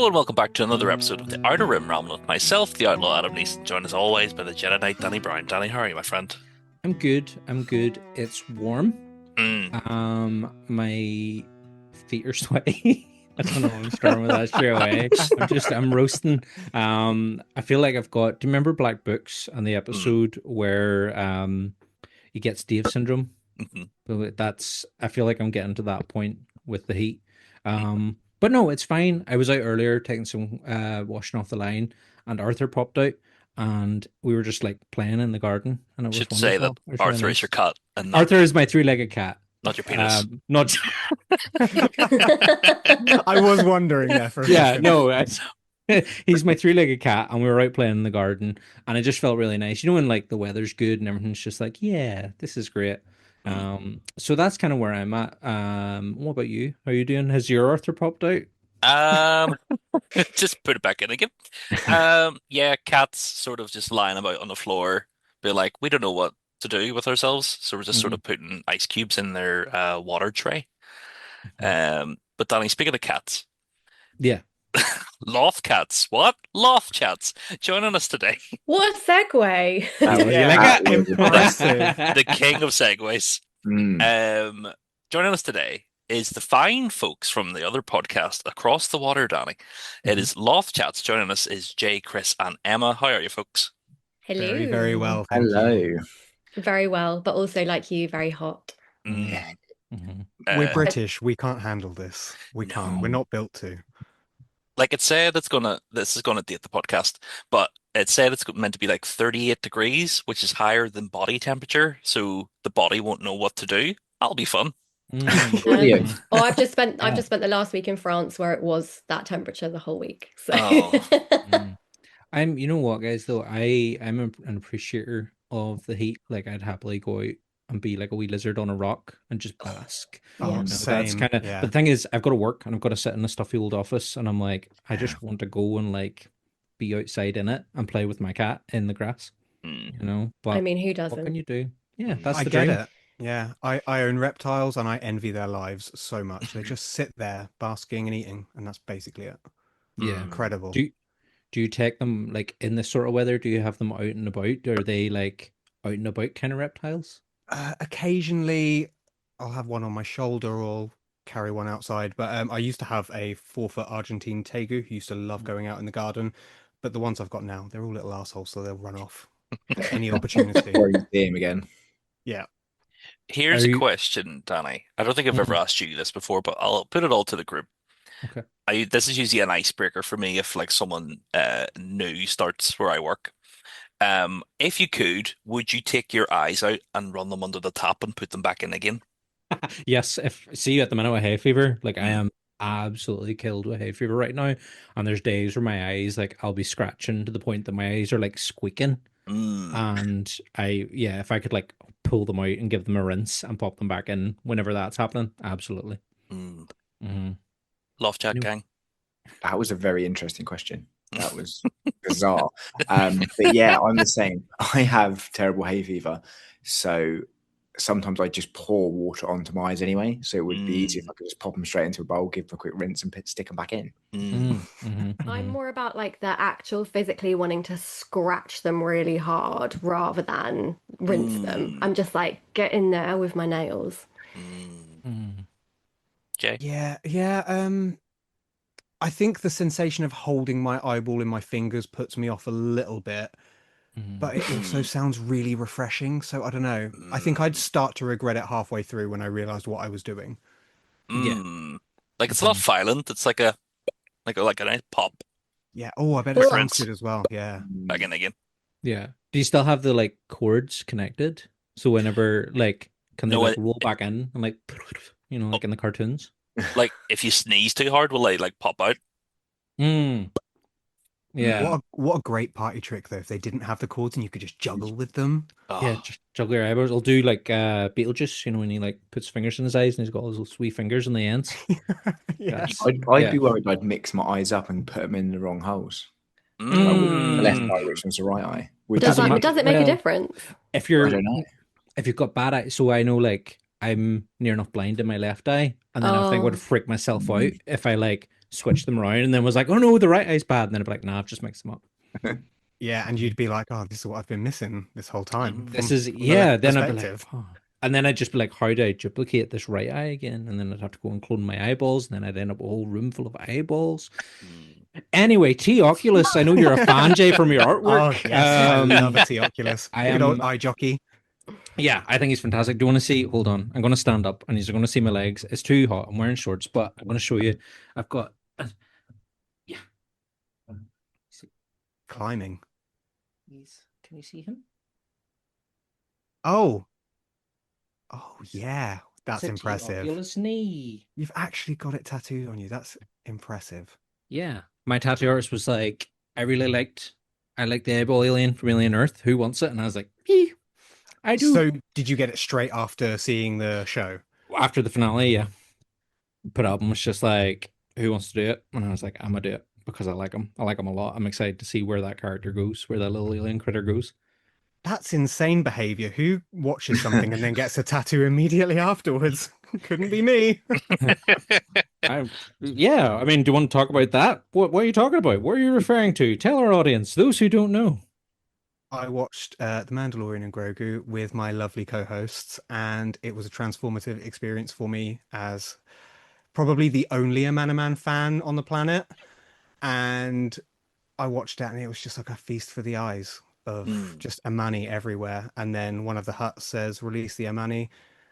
Hello and welcome back to another episode of The Outer Rim, rambling with myself, the Outlaw Adam Neeson, joined as always by the Jedi Knight Danny Brown. Danny, how are you, my friend? I'm good. It's warm. My feet are sweaty. I don't know if I'm starting with that straight away. I'm roasting. I feel like I've got. Do you remember Black Books and the episode where he gets Dave syndrome? So I feel like I'm getting to that point with the heat. But no, it's fine. I was out earlier taking some washing off the line, and Arthur popped out, and we were just like playing in the garden, and it was Should wonderful. say that Arthur is your cat, and not, Arthur is my three-legged cat, not your penis. Not. I was wondering there for a second. No. He's my three-legged cat, and we were out playing in the garden, and it just felt really nice. You know, when like the weather's good and everything's just like, yeah, this is great. So that's kind of where I'm at. What about you? How are you doing? Has your Arthur popped out? Just put it back in again. Yeah, cats sort of just lying about on the floor, be like, we don't know what to do with ourselves, so we're just sort of putting ice cubes in their water tray. But Danny, speaking of cats, yeah. Loth Chats, what? Loth Chats, joining us today. What a segue! Impressive. The king of segues. Joining us today is the fine folks from the other podcast across the water, Danny. It is Loth Chats. Joining us is Jay, Chris, and Emma. How are you, folks? Hello. Very, very well. Thank Hello. you. Very well, but also like you, very hot. Yeah. We're British. We can't handle this. We can't. We're not built to. Like it said, this is gonna date the podcast, but it said it's meant to be like 38 degrees, which is higher than body temperature, so the body won't know what to do. That'll be fun. Brilliant. I've just spent the last week in France where it was that temperature the whole week. So You know what, guys, though, I'm an appreciator of the heat. Like, I'd happily go out and be like a wee lizard on a rock and just bask. Same. But the thing is, I've got to work and I've got to sit in a stuffy old office, and I'm like, I just want to go and like be outside in it and play with my cat in the grass. You know, but I mean, who doesn't? What can you do? Yeah, that's I the get dream. it. Yeah, I own reptiles and I envy their lives so much. They just sit there basking and eating, and that's basically it. Yeah, incredible. Do you take them like in this sort of weather? Do you have them out and about? Are they like out and about kind of reptiles? Occasionally, I'll have one on my shoulder or I'll carry one outside. But I used to have a 4-foot Argentine tegu who used to love going out in the garden. But the ones I've got now, they're all little assholes, so they'll run off at any opportunity. Or you see him again. Yeah. Here's a question, Danny. I don't think I've ever asked you this before, but I'll put it all to the group. Okay. This is usually an icebreaker for me if like someone new starts where I work. If you could, would you take your eyes out and run them under the tap and put them back in again? Yes. See you at the minute with hay fever. Like, I am absolutely killed with hay fever right now, and there's days where my eyes, like, I'll be scratching to the point that my eyes are like squeaking. And if I could like pull them out and give them a rinse and pop them back in whenever that's happening, absolutely. Loth Chat gang. That was a very interesting question. That was bizarre. But yeah, I'm the same. I have terrible hay fever, so sometimes I just pour water onto my eyes anyway. So it would be easy if I could just pop them straight into a bowl, give them a quick rinse, and stick them back in. I'm more about like the actual physically wanting to scratch them really hard rather than rinse them. I'm just like, get in there with my nails. Jay? Yeah. I think the sensation of holding my eyeball in my fingers puts me off a little bit, but it also sounds really refreshing. So I don't know. I think I'd start to regret it halfway through when I realized what I was doing. Yeah. Like it's not violent. It's like a nice pop. Yeah. Oh, I bet it sounds good as well. Yeah. Back in again. Yeah. Do you still have the like cords connected? So whenever like can they roll back in and like like in the cartoons? Like if you sneeze too hard, will they like pop out? Yeah. What a great party trick though, if they didn't have the cords and you could just juggle with them. Yeah, just juggle your eyebrows. I'll do like Beetlejuice, when he like puts fingers in his eyes and he's got all those little sweet fingers in the ends. Yes. I'd be worried I'd mix my eyes up and put them in the wrong holes. The left eye, which was the right eye. Does it make a difference? If I don't know. If you've got bad eyes, so I know like I'm near enough blind in my left eye, and then I think I would freak myself out if I like switched them around, and then was like, oh no, the right eye's bad. And then I'd be like, nah, I've just mixed them up. Yeah, and you'd be like, "Oh, this is what I've been missing this whole time." This From, is, from the left then I'd be like, perspective. oh. And then I'd just be like, how do I duplicate this right eye again? And then I'd have to go and clone my eyeballs, and then I'd end up a whole room full of eyeballs. Anyway, T Oculus, I know you're a fan, Jay, from your artwork. Oh yes, I love a T Oculus. I Good old am. eye jockey. Yeah, I think he's fantastic. Do you want to see? Hold on, I'm going to stand up, and he's going to see my legs. It's too hot. I'm wearing shorts, but I'm going to show you. I've got. Yeah. Climbing. Can you see him? Oh, yeah, that's It's a T impressive. Oculus knee. You've actually got it tattooed on you. That's impressive. Yeah, my tattoo artist was like, I liked the eyeball alien from Alien Earth. Who wants it? And I was like, I do. So, did you get it straight after seeing the show? After the finale, yeah. Put up and was just like, who wants to do it? And I was like, I'm gonna do it because I like him. I like him a lot. I'm excited to see where that character goes, where that little alien critter goes. That's insane behavior. Who watches something and then gets a tattoo immediately afterwards? Couldn't be me. Yeah, I mean, do you want to talk about that? What are you talking about? What are you referring to? Tell our audience, those who don't know. I watched The Mandalorian and Grogu with my lovely co-hosts, and it was a transformative experience for me as probably the only Amanaman fan on the planet. And I watched it, and it was just like a feast for the eyes of just Amani everywhere. And then one of the huts says, "Release the Amani."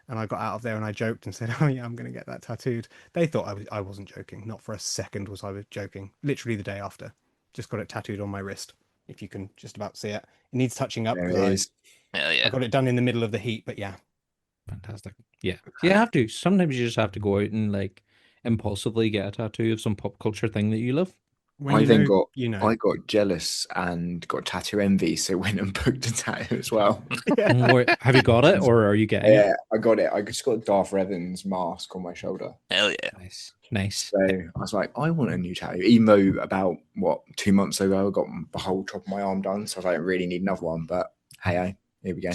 And I got out of there and I joked and said, "Oh yeah, I'm going to get that tattooed." They thought I wasn't joking. Not for a second was I joking. Literally the day after, just got it tattooed on my wrist. If you can just about see it, it needs touching up. There it is. Hell yeah. I got it done in the middle of the heat, but yeah. Fantastic. Yeah, you have to. Sometimes you just have to go out and like impulsively get a tattoo of some pop culture thing that you love. When I you then know, got you know. I got jealous and got tattoo envy, so went and booked a tattoo as well. Have you got it, or are you getting it? Yeah, I got it. I just got Darth Revan's mask on my shoulder. Hell yeah. Nice. So I was like, I want a new tattoo. Even though about 2 months ago I got the whole top of my arm done, so I was like, I really need another one. But hey, here we go.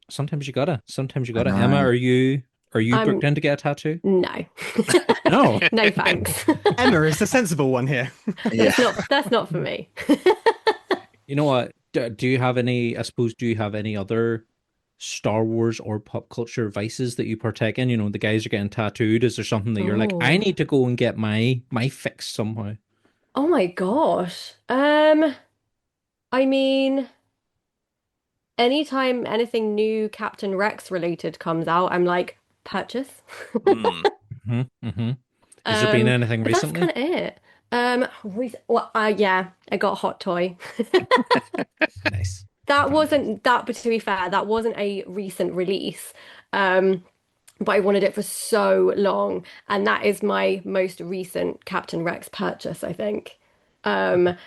Sometimes you gotta. I know. Emma, are you I'm- booked in to get a tattoo? No. No. No thanks. Emma is the sensible one here. Yeah. That's not for me. You know what? Do you have any? I suppose. Do you have any other Star Wars or pop culture vices that you partake in? You know, the guys are getting tattooed. Is there something that you're like, I Oh. need to go and get my fix somehow? Oh my gosh. I mean, anytime anything new Captain Rex related comes out, I'm like, purchase. Mm. Mm-hmm. Has there been anything But recently? that's kind of it. Yeah, I got a hot toy. Nice. But to be fair, that wasn't a recent release. But I wanted it for so long, and that is my most recent Captain Rex purchase, I think. And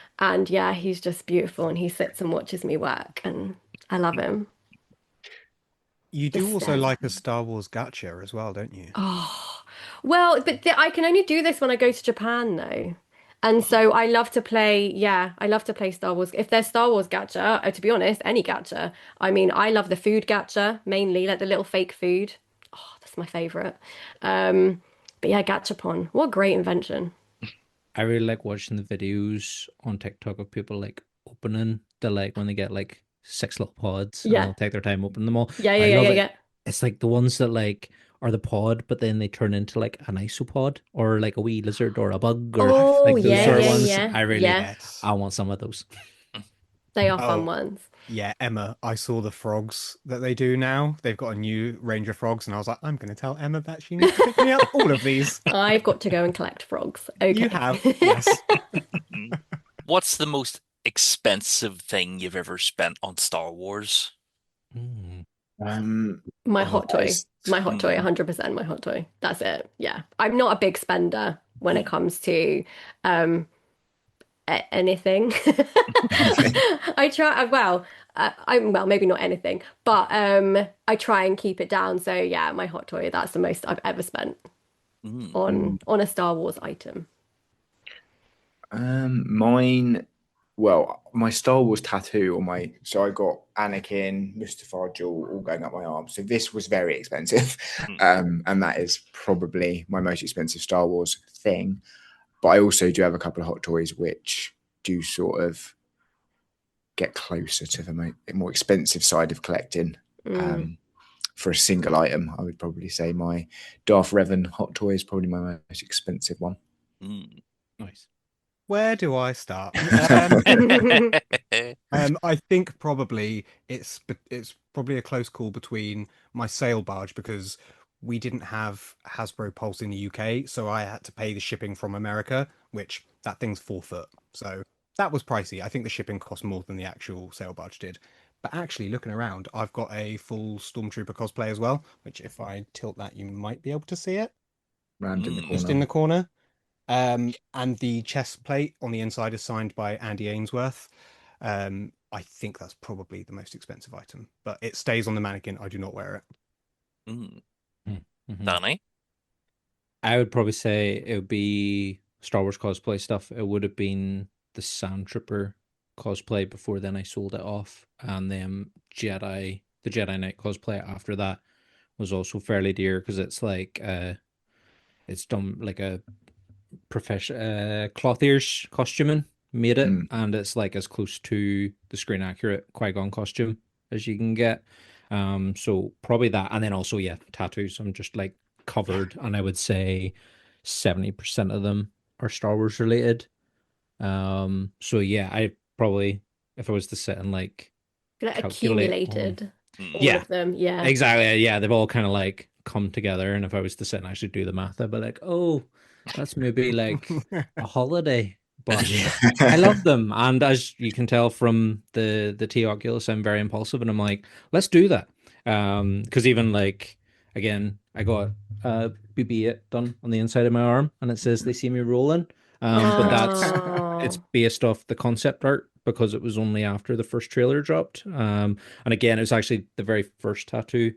yeah, he's just beautiful, and he sits and watches me work, and I love him. You do The also stairs. like a Star Wars gacha as well, don't you? Oh, well, but I can only do this when I go to Japan, though. And so I love to play, I love to play Star Wars. If there's Star Wars gacha, to be honest, any gacha. I mean, I love the food gacha mainly, like the little fake food. Oh, that's my favorite. But yeah, gachapon. What a great invention. I really like watching the videos on TikTok of people like opening the when they get like 6 little pods and Yeah. they'll take their time opening them all. Yeah, I yeah, love yeah, it. yeah. It's like the ones that like are the pod, but then they turn into like an isopod or like a wee lizard or a bug or Oh, like those yeah, sort of yeah, ones. yeah. I really, Yeah, Yes. I want some of those. they are Oh. fun ones. Yeah, Emma, I saw the frogs that they do now. They've got a new range of frogs, and I was like, I'm going to tell Emma that she needs to pick me up all of these. I've got to go and collect frogs. Okay. You have, yes. What's the most expensive thing you've ever spent on Star Wars? My Oh, hot toy. it's- My hot toy, 100% my hot toy. That's it. Yeah. I'm not a big spender when it comes to anything. I try, well, maybe not anything, but I try and keep it down. So yeah, my hot toy, that's the most I've ever spent on a Star Wars item. Mine. Well, my Star Wars tattoo on so I got Anakin, Mustafar Jewel all going up my arm. So this was very expensive, and that is probably my most expensive Star Wars thing But I also do have a couple of hot toys which do sort of get closer to the more expensive side of collecting. For a single item, I would probably say my Darth Revan hot toy is probably my most expensive one. Nice. Where do I start? I think probably it's probably a close call between my sail barge, because we didn't have Hasbro Pulse in the UK, so I had to pay the shipping from America, which that thing's 4 foot. So that was pricey. I think the shipping cost more than the actual sail barge did. But actually, looking around, I've got a full Stormtrooper cosplay as well, which if I tilt that, you might be able to see it. Round in the corner. Just in the corner. And the chest plate on the inside is signed by Andy Ainsworth. I think that's probably the most expensive item, but it stays on the mannequin. I do not wear it. Danny? I would probably say it would be Star Wars cosplay stuff. It would have been the Sand Trooper cosplay before then I sold it off, and then the Jedi Knight cosplay after that was also fairly dear, because it's like it's done like a professional clothier's costuming made it, and it's like as close to the screen accurate Qui-Gon costume as you can get. So probably that, and then also tattoos. I'm just like covered, and I would say 70% of them are Star Wars related. So yeah, I probably, if I was to sit and like accumulated all of them, exactly, they've all kind of like come together, and if I was to sit and actually do the math, I'd be like, oh, that's maybe like a holiday. But I love them, and as you can tell from the T Oculus, I'm very impulsive, and I'm like, let's do that. Because even like, again, I got BB-8 done on the inside of my arm, and it says "They see me rolling." But it's based off the concept art, because it was only after the first trailer dropped. And again, it was actually the very first tattoo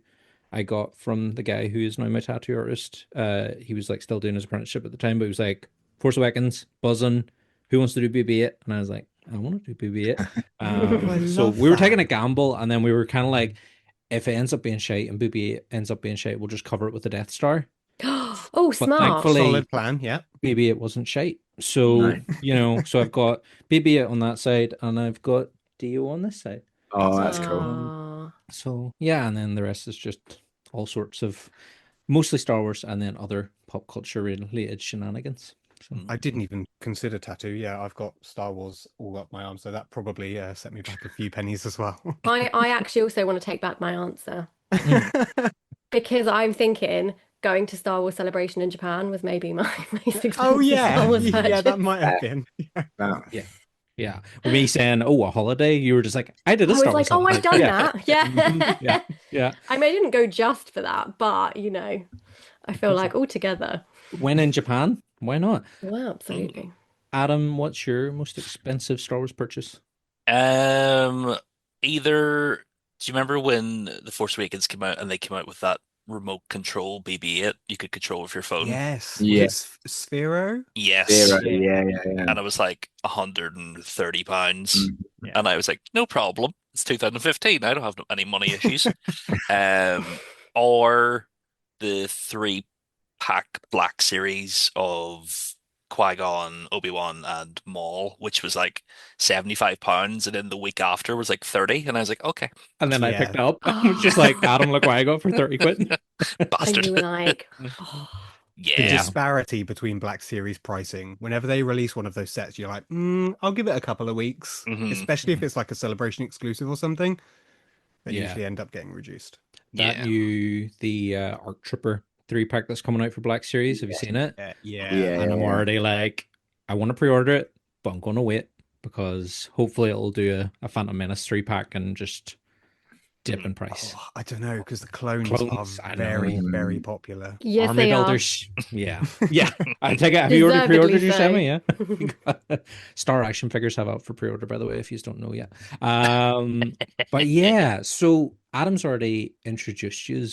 I got from the guy who is now my tattoo artist. He was like still doing his apprenticeship at the time, but he was like, Force Awakens, buzzing. Who wants to do BB-8? And I was like, I want to do BB-8. So we were taking a gamble, and then we were kind of like, if it ends up being shite and BB-8 ends up being shite, we'll just cover it with the Death Star. Oh, But smart. thankfully, Solid plan, yeah. BB-8 wasn't shite. So, so I've got BB-8 on that side, and I've got Dio on this side. Oh, that's cool. So, yeah, and then the rest is just all sorts of, mostly Star Wars, and then other pop culture related shenanigans. So. I didn't even consider tattoo. Yeah, I've got Star Wars all up my arm, so that probably set me back a few pennies as well. I actually also want to take back my answer, because I'm thinking going to Star Wars Celebration in Japan was maybe my most expensive Star Wars purchase. That might have been. Yeah. With me saying, "Oh, a holiday," you were just like, "I did a Star Wars." I was like, "Oh, I've done that." Yeah. I mean, I didn't go just for that, but I feel like altogether. When in Japan, why not? Well, absolutely. Adam, what's your most expensive Star Wars purchase? Either. Do you remember when The Force Awakens came out and they came out with that remote control BB-8 you could control with your phone? Yes. Yes. Sphero? Yes. Yeah. And it was like £130. And I was like, no problem. It's 2015. I don't have any money issues. Or the 3-pack Black Series of Qui-Gon, Obi-Wan, and Maul, which was like £75, and then the week after was like 30, and I was like, okay. And then I picked it up. I was just like, Adam, look what I got for 30 quid. Bastard. And you were like, The disparity between Black Series pricing, whenever they release one of those sets, you're like, I'll give it a couple of weeks, especially if it's like a Celebration exclusive or something. They usually end up getting reduced. The Arc Trooper 3-pack that's coming out for Black Series. Have you seen it? Yeah. And I'm already like, I want to pre-order it, but I'm going to wait, because hopefully it'll do a Phantom Menace 3-pack and just dip in price. Oh, I don't know, because the clones are very, very popular. Yes, Army they builders. Yeah. I take it. Have you already pre-ordered your semi? Yeah. Star Action figures have out for pre-order, by the way, if you don't know yet. But yeah, so Adam's already introduced you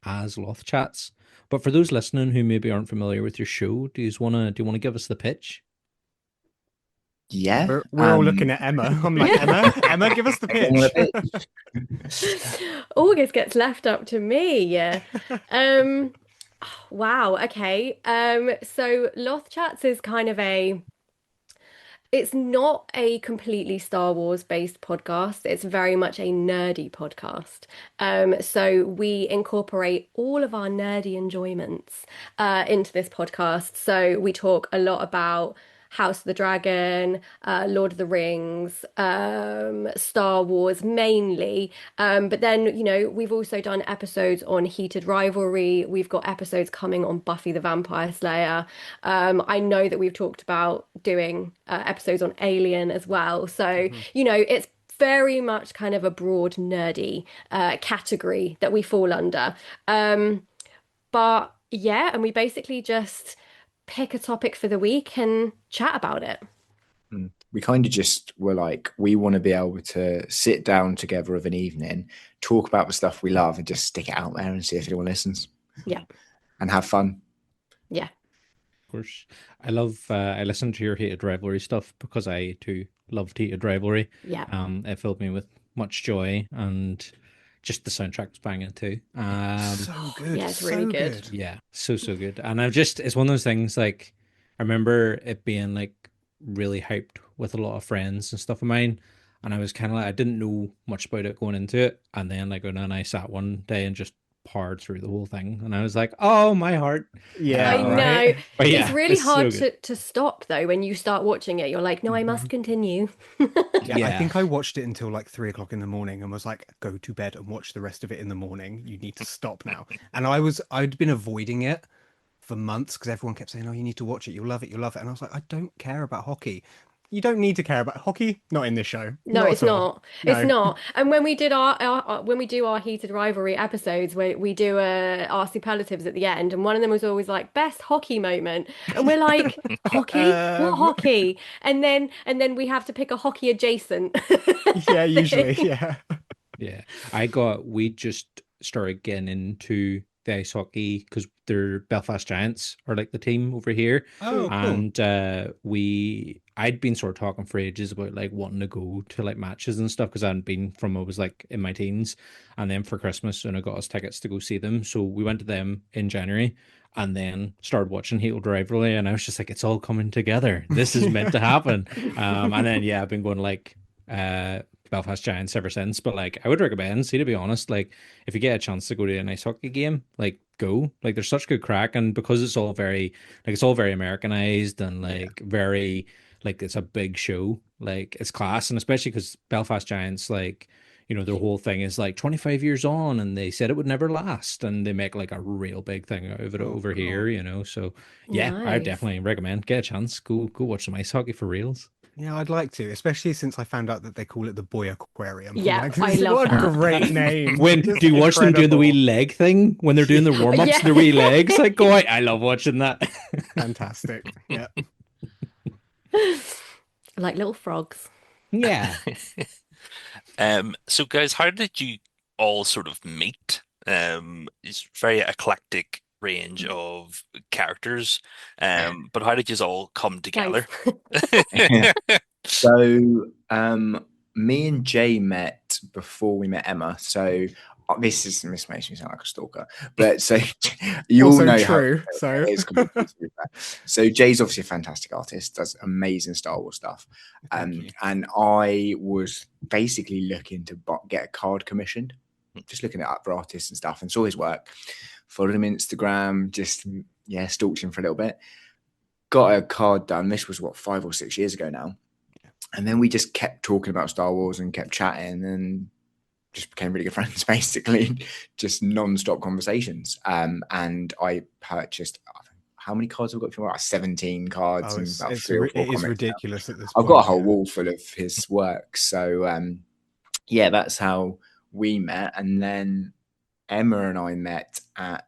as Loth Chats. But for those listening who maybe aren't familiar with your show, do you want to give us the pitch? Yeah. We're all looking at Emma. I'm like, Emma, give us the pitch. August gets left up to me. Yeah. Wow. Okay. So Loth Chats is kind of it's not a completely Star Wars based podcast. It's very much a nerdy podcast. So we incorporate all of our nerdy enjoyments into this podcast. So we talk a lot about House of the Dragon, Lord of the Rings, Star Wars mainly. But then, we've also done episodes on Heated Rivalry. We've got episodes coming on Buffy the Vampire Slayer. I know that we've talked about doing episodes on Alien as well. So, it's very much kind of a broad nerdy category that we fall under. But yeah, and we basically just pick a topic for the week and chat about it. We kind of just were like, we want to be able to sit down together of an evening, talk about the stuff we love, and just stick it out there and see if anyone listens. Yeah. And have fun. Yeah. Of course. I listen to your Hated Rivalry stuff because I too loved Hated Rivalry. Yeah. It filled me with much joy, and just the soundtrack's banging too. So good. Yeah, it's so really good. Yeah, so good. And it's one of those things, like, I remember it being like really hyped with a lot of friends and stuff of mine. And I was kind of like, I didn't know much about it going into it. And then like when I sat one day and just powered through the whole thing, and I was like, oh, my heart. Yeah, I know. right? But yeah, It's really it's so hard good. to stop though when you start watching it. You're like, no, I must continue. Yeah, I Yeah. think I watched it until like 3 o'clock in the morning and was like, go to bed and watch the rest of it in the morning. You need to stop now. And I'd been avoiding it for months because everyone kept saying, oh, you need to watch it. You'll love it. You'll love it. And I was like, I don't care about hockey. You don't need to care about hockey. Not in this show. No, it's at all. not. It's not. And when we did when we do our Heated Rivalry episodes, we do our superlatives at the end, and one of them was always like best hockey moment, and we're like, hockey? What hockey? And then we have to pick a hockey adjacent. Yeah, usually. thing. Yeah. Yeah, we just started getting into the ice hockey because they're Belfast Giants are like the team over here. Oh, cool. And I'd been sort of talking for ages about like wanting to go to like matches and stuff because I hadn't been from I was like in my teens. And then for Christmas, and I got us tickets to go see them. So we went to them in January and then started watching Hated Rivalry. And I was just like, it's all coming together. This is meant to happen. And then, yeah, I've been going like Belfast Giants ever since. But like, I would recommend, see, to be honest, like if you get a chance to go to an ice hockey game, like go. Like there's such good crack, and because it's all very Americanized and like very like it's a big show, like it's class. And especially because Belfast Giants, like, their whole thing is like 25 years on, and they said it would never last, and they make like a real big thing out of it over here, So yeah, I Nice. definitely recommend, get a chance, go watch some ice hockey for reals. Yeah, I'd like to, especially since I found out that they call it the Boy Aquarium. Yeah, Like, I love what a that. great name. When Just do you watch them doing the wee incredible. leg thing when they're doing the warm-ups, Yeah. their wee legs? Like, go, I love watching that. Fantastic. Yeah. Like little frogs. Yeah. So guys, how did you all sort of meet? It's very eclectic range of characters. But how did you all come together? So, me and Jay met before we met Emma. So this makes me sound like a stalker, but so you all Also know true. how So it is completely true. So Jay's obviously a fantastic artist, does amazing Star Wars stuff. Thank you. And I was basically looking to get a card commissioned, just looking at for artists and stuff, and saw his work, followed him on Instagram, just stalked him for a little bit, got a card done. This was 5 or 6 years ago now. And then we just kept talking about Star Wars and kept chatting and just became really good friends, basically, just non-stop conversations. And I purchased, how many cards have I got from him? 17 cards and about 3 or 4 it is comics ridiculous at this now. point. I've got a whole wall full of his work. So, that's how we met. And then Emma and I met at,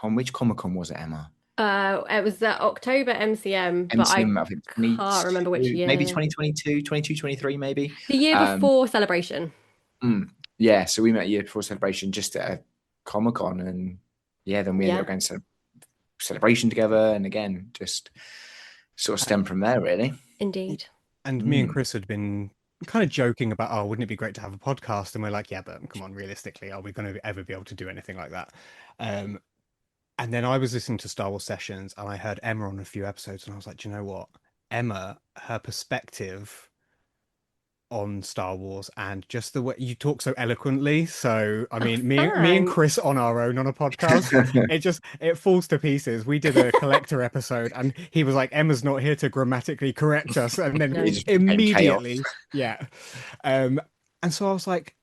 which Comic-Con was it, Emma? It was the October MCM, but I think can't remember which year. Maybe 2022, 23 maybe. The year before Celebration. Yeah, so we met a year before Celebration just at a Comic-Con, and then we ended up going to Celebration together, and again, just sort of stemmed from there, really. Indeed. And me and Chris had been kind of joking about, oh, wouldn't it be great to have a podcast? And we're like, yeah, but come on, realistically, are we going to ever be able to do anything like that? And then I was listening to Star Wars Sessions and I heard Emma on a few episodes and I was like, do you know what? Emma, her perspective on Star Wars and just the way you talk so eloquently. So, I Oh, mean, me and thanks. Chris on our own on a podcast, it falls to pieces. We did a collector episode and he was like, Emma's not here to grammatically correct us. And then No. It just became immediately, chaos. yeah. Um, and so I was like,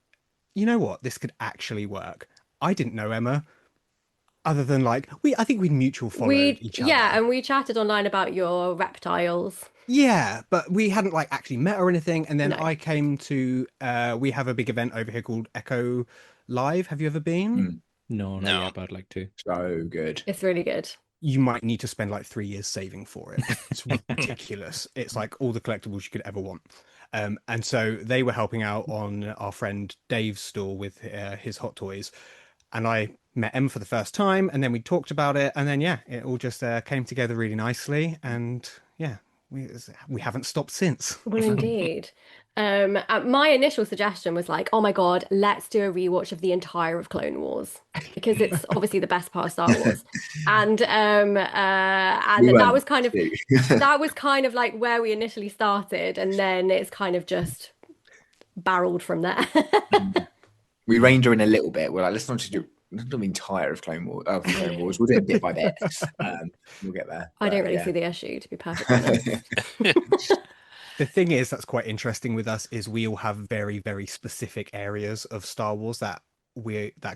you know what? This could actually work. I didn't know Emma other than like I think we'd mutual followed each Yeah, other. and we chatted online about your reptiles. Yeah, but we hadn't like actually met or anything. And then No. I came to we have a big event over here called Echo Live. Have you ever been? Mm, No, not No. yet, but I'd like to. so good. It's really good. You might need to spend like 3 years saving for it. It's ridiculous. It's like all the collectibles you could ever want. And so they were helping out on our friend Dave's stall with his hot toys. And I met Em for the first time, and then we talked about it, and then yeah, it all just came together really nicely, and yeah, we haven't stopped since. Well, indeed. My initial suggestion was like, oh my God, let's do a rewatch of the entire of Clone Wars because it's obviously the best part of Star Wars. And We that was weren't kind of too. that was kind of like where we initially started, and then it's kind of just barreled from there. We reined her in a little bit. We're like, let's not do the entire of Clone Wars. Of Clone Wars. We'll do it bit by bit. We'll get there. I don't But, really yeah. see the issue, to be perfectly honest. The thing is that's quite interesting with us is we all have very, very specific areas of Star Wars that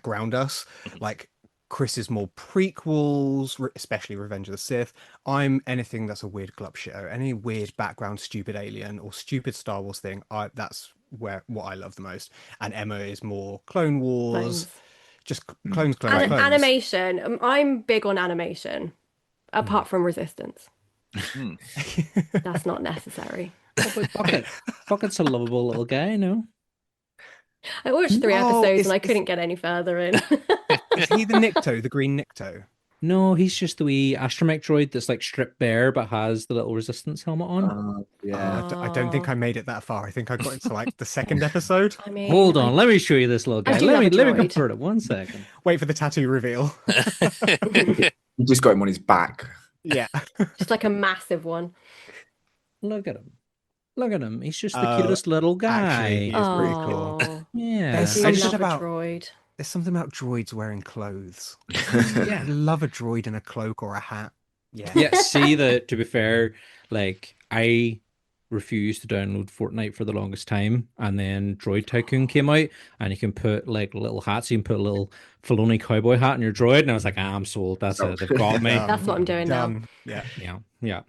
ground us. Like Chris is more prequels, especially Revenge of the Sith. I'm anything that's a weird glub show, any weird background, stupid alien or stupid Star Wars thing. That's what I love the most. And Emma is more Clone Wars, Clones. just Mm. clones, clones, Right. clones. Animation. I'm big on animation, apart from Resistance. Hmm. That's not necessary. Oh, but Bucket's a lovable little guy, no? I watched 3 Oh, episodes and I couldn't get any further in. Is he the Nikto, the green Nikto? No, he's just the wee astromech droid that's like stripped bare but has the little resistance helmet on. Yeah. I don't think I made it that far. I think I got into like the second episode. I mean, Hold on, let me show you this little I guy. do Let love me a let me droid. convert it 1 second. Wait for the tattoo reveal. You just got him on his back. Yeah. just like a massive one. Look at him. Look at him. He's just the Oh, cutest little guy. actually, he is pretty cool. Oh, Yeah. I There's do something love a about droid. there's something about droids wearing clothes. Yeah. I love a droid in a cloak or a hat. Yeah. Yeah, see that to be fair, like I refused to download Fortnite for the longest time, and then Droid Tycoon came out, and you can put like little hats. You can put a little Filoni cowboy hat on your droid, and I was like, I'm sold. That's it. They've got me. Done. That's what I'm doing now. Done. Yeah. Yeah, yeah.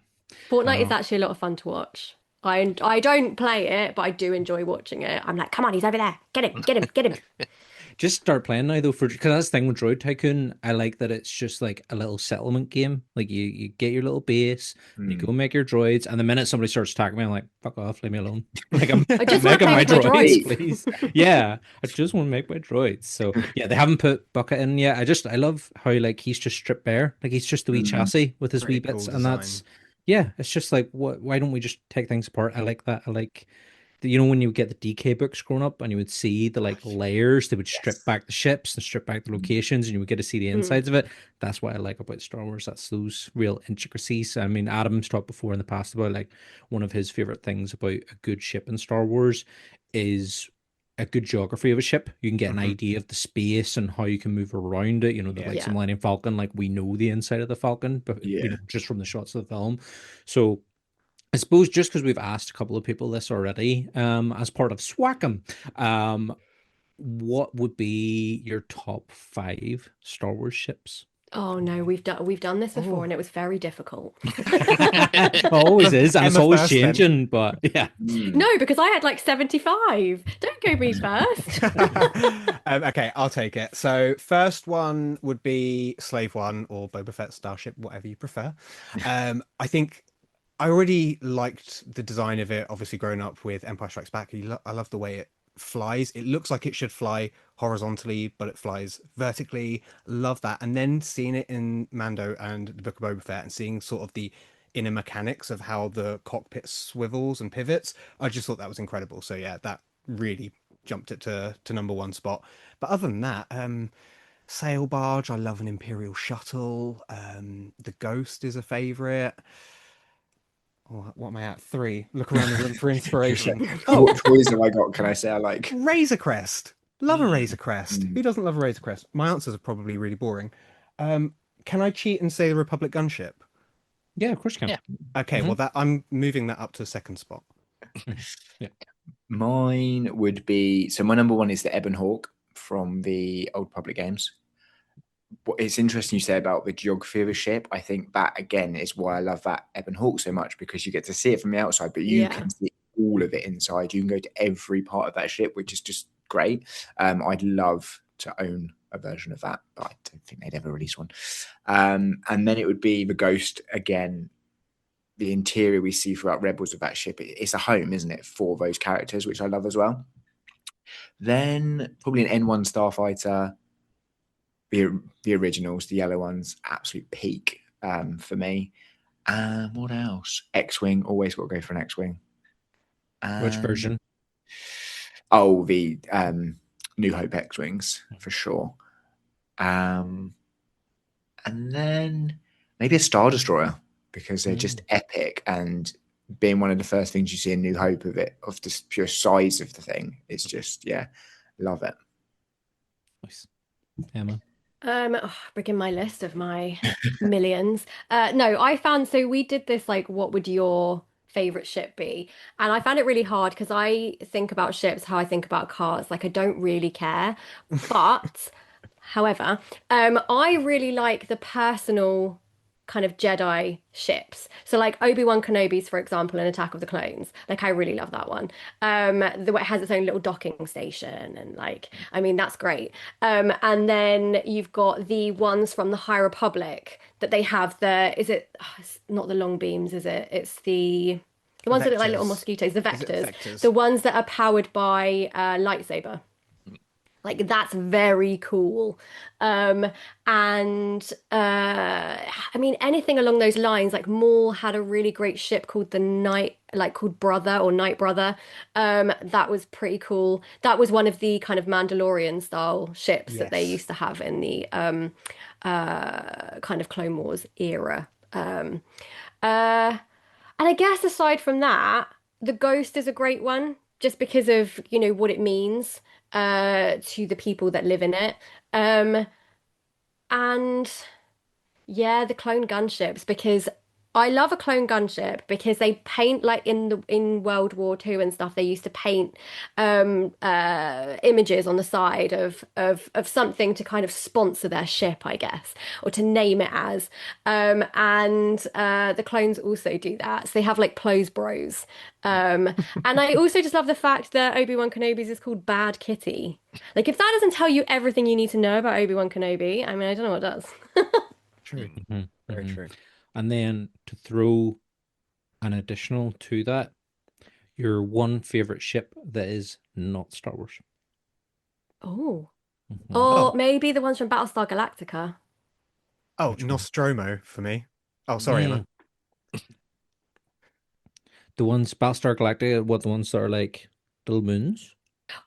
Fortnite is actually a lot of fun to watch. I don't play it, but I do enjoy watching it. I'm like, come on, he's over there. Get him, get him, get him. Just start playing now though, for because that's the thing with Droid Tycoon. I like that it's just like a little settlement game. Like you get your little base, you go make your droids, and the minute somebody starts attacking me, I'm like, fuck off, leave me alone. Like I'm I just want to making my play with my droids, droids. please. Yeah, I just want to make my droids. So yeah, they haven't put Bucket in yet. I love how like he's just stripped bare, like he's just the wee chassis with his Pretty wee bits, cool and that's design. yeah, it's just like why don't we just take things apart? I like that. I like you know when you would get the DK books growing up and you would see the like layers, they would strip back the ships and strip back the locations, and you would get to see the insides of it. That's what I like about Star Wars. That's those real intricacies. I mean, Adam's talked before in the past about like one of his favorite things about a good ship in Star Wars is a good geography of a ship. You can get an idea of the space and how you can move around it. You know, the Yeah. likes of Millennium Falcon, like we know the inside of the Falcon, but you know, just from the shots of the film. So I suppose just because we've asked a couple of people this already, as part of S.W.C.C.A.M, what would be your top 5 Star Wars ships? Oh no, we've done this before and it was very difficult. Always is, and it's Emma always first, then. changing, but yeah. No, because I had like 75. Don't go me first. Okay, I'll take it. So first one would be Slave One or Boba Fett Starship, whatever you prefer. I think I already liked the design of it. Obviously, growing up with Empire Strikes Back, I love the way it flies. It looks like it should fly horizontally, but it flies vertically. Love that. And then seeing it in Mando and the Book of Boba Fett, and seeing sort of the inner mechanics of how the cockpit swivels and pivots, I just thought that was incredible. So yeah, that really jumped it to number 1 spot. But other than that, sail barge. I love an Imperial shuttle. The Ghost is a favorite. What am I at? 3. Look around the room for inspiration. What toys have I got? Can I say I like? Razor Crest. Love a Razor Crest. Mm. Who doesn't love a Razor Crest? My answers are probably really boring. Can I cheat and say the Republic gunship? Yeah, of course you can. Yeah. Okay, well I'm moving that up to second spot. Yeah. Mine would be, so my number 1 is the Ebon Hawk from the old Republic games. It's interesting you say about the geography of a ship. I think that again is why I love that Ebon Hawk so much, because you get to see it from the outside, but you can see all of it inside. You can go to every part of that ship, which is just great. I'd love to own a version of that, but I don't think they'd ever release one. And then it would be the Ghost again. The interior we see throughout Rebels of that ship, it's a home, isn't it, for those characters, which I love as well. Then probably an N1 Starfighter. The originals, the yellow ones, absolute peak for me. What else? X-Wing, always got to go for an X-Wing. Which version? Oh, the New Hope X-Wings, for sure. And then maybe a Star Destroyer, because they're just epic, and being one of the first things you see in New Hope of it, of the pure size of the thing, it's just, love it. Nice. Emma? Bringing my list of my millions. No, I found, so we did this, like, what would your favorite ship be? And I found it really hard because I think about ships how I think about cars. Like, I don't really care. But, however, I really like the personal kind of Jedi ships. So like Obi-Wan Kenobi's, for example, in Attack of the Clones. Like, I really love that one. The way it has its own little docking station, and like, I mean, that's great. And then you've got the ones from the High Republic that they have it's not the long beams, is it? It's the ones that look like little mosquitoes, the vectors. The ones that are powered by lightsaber. Like, that's very cool. And I mean, anything along those lines. Like, Maul had a really great ship called called Brother or Night Brother. That was pretty cool. That was one of the kind of Mandalorian style ships that they used to have in the kind of Clone Wars era. And I guess aside from that, the Ghost is a great one, just because of, what it means to the people that live in it. And yeah, the clone gunships, because I love a clone gunship because they paint, like in World War II and stuff, they used to paint images on the side of something to kind of sponsor their ship, I guess, or to name it as. And the clones also do that. So they have like Plo's Bros. And I also just love the fact that Obi-Wan Kenobi's is called Bad Kitty. Like, if that doesn't tell you everything you need to know about Obi-Wan Kenobi, I mean, I don't know what does. True. Very true. And then to throw an additional to that, your one favorite ship that is not Star Wars. Oh. Or maybe the ones from Battlestar Galactica. Oh, Nostromo for me. Oh, sorry, Emma. The ones Battlestar Galactica, the ones that are like little moons?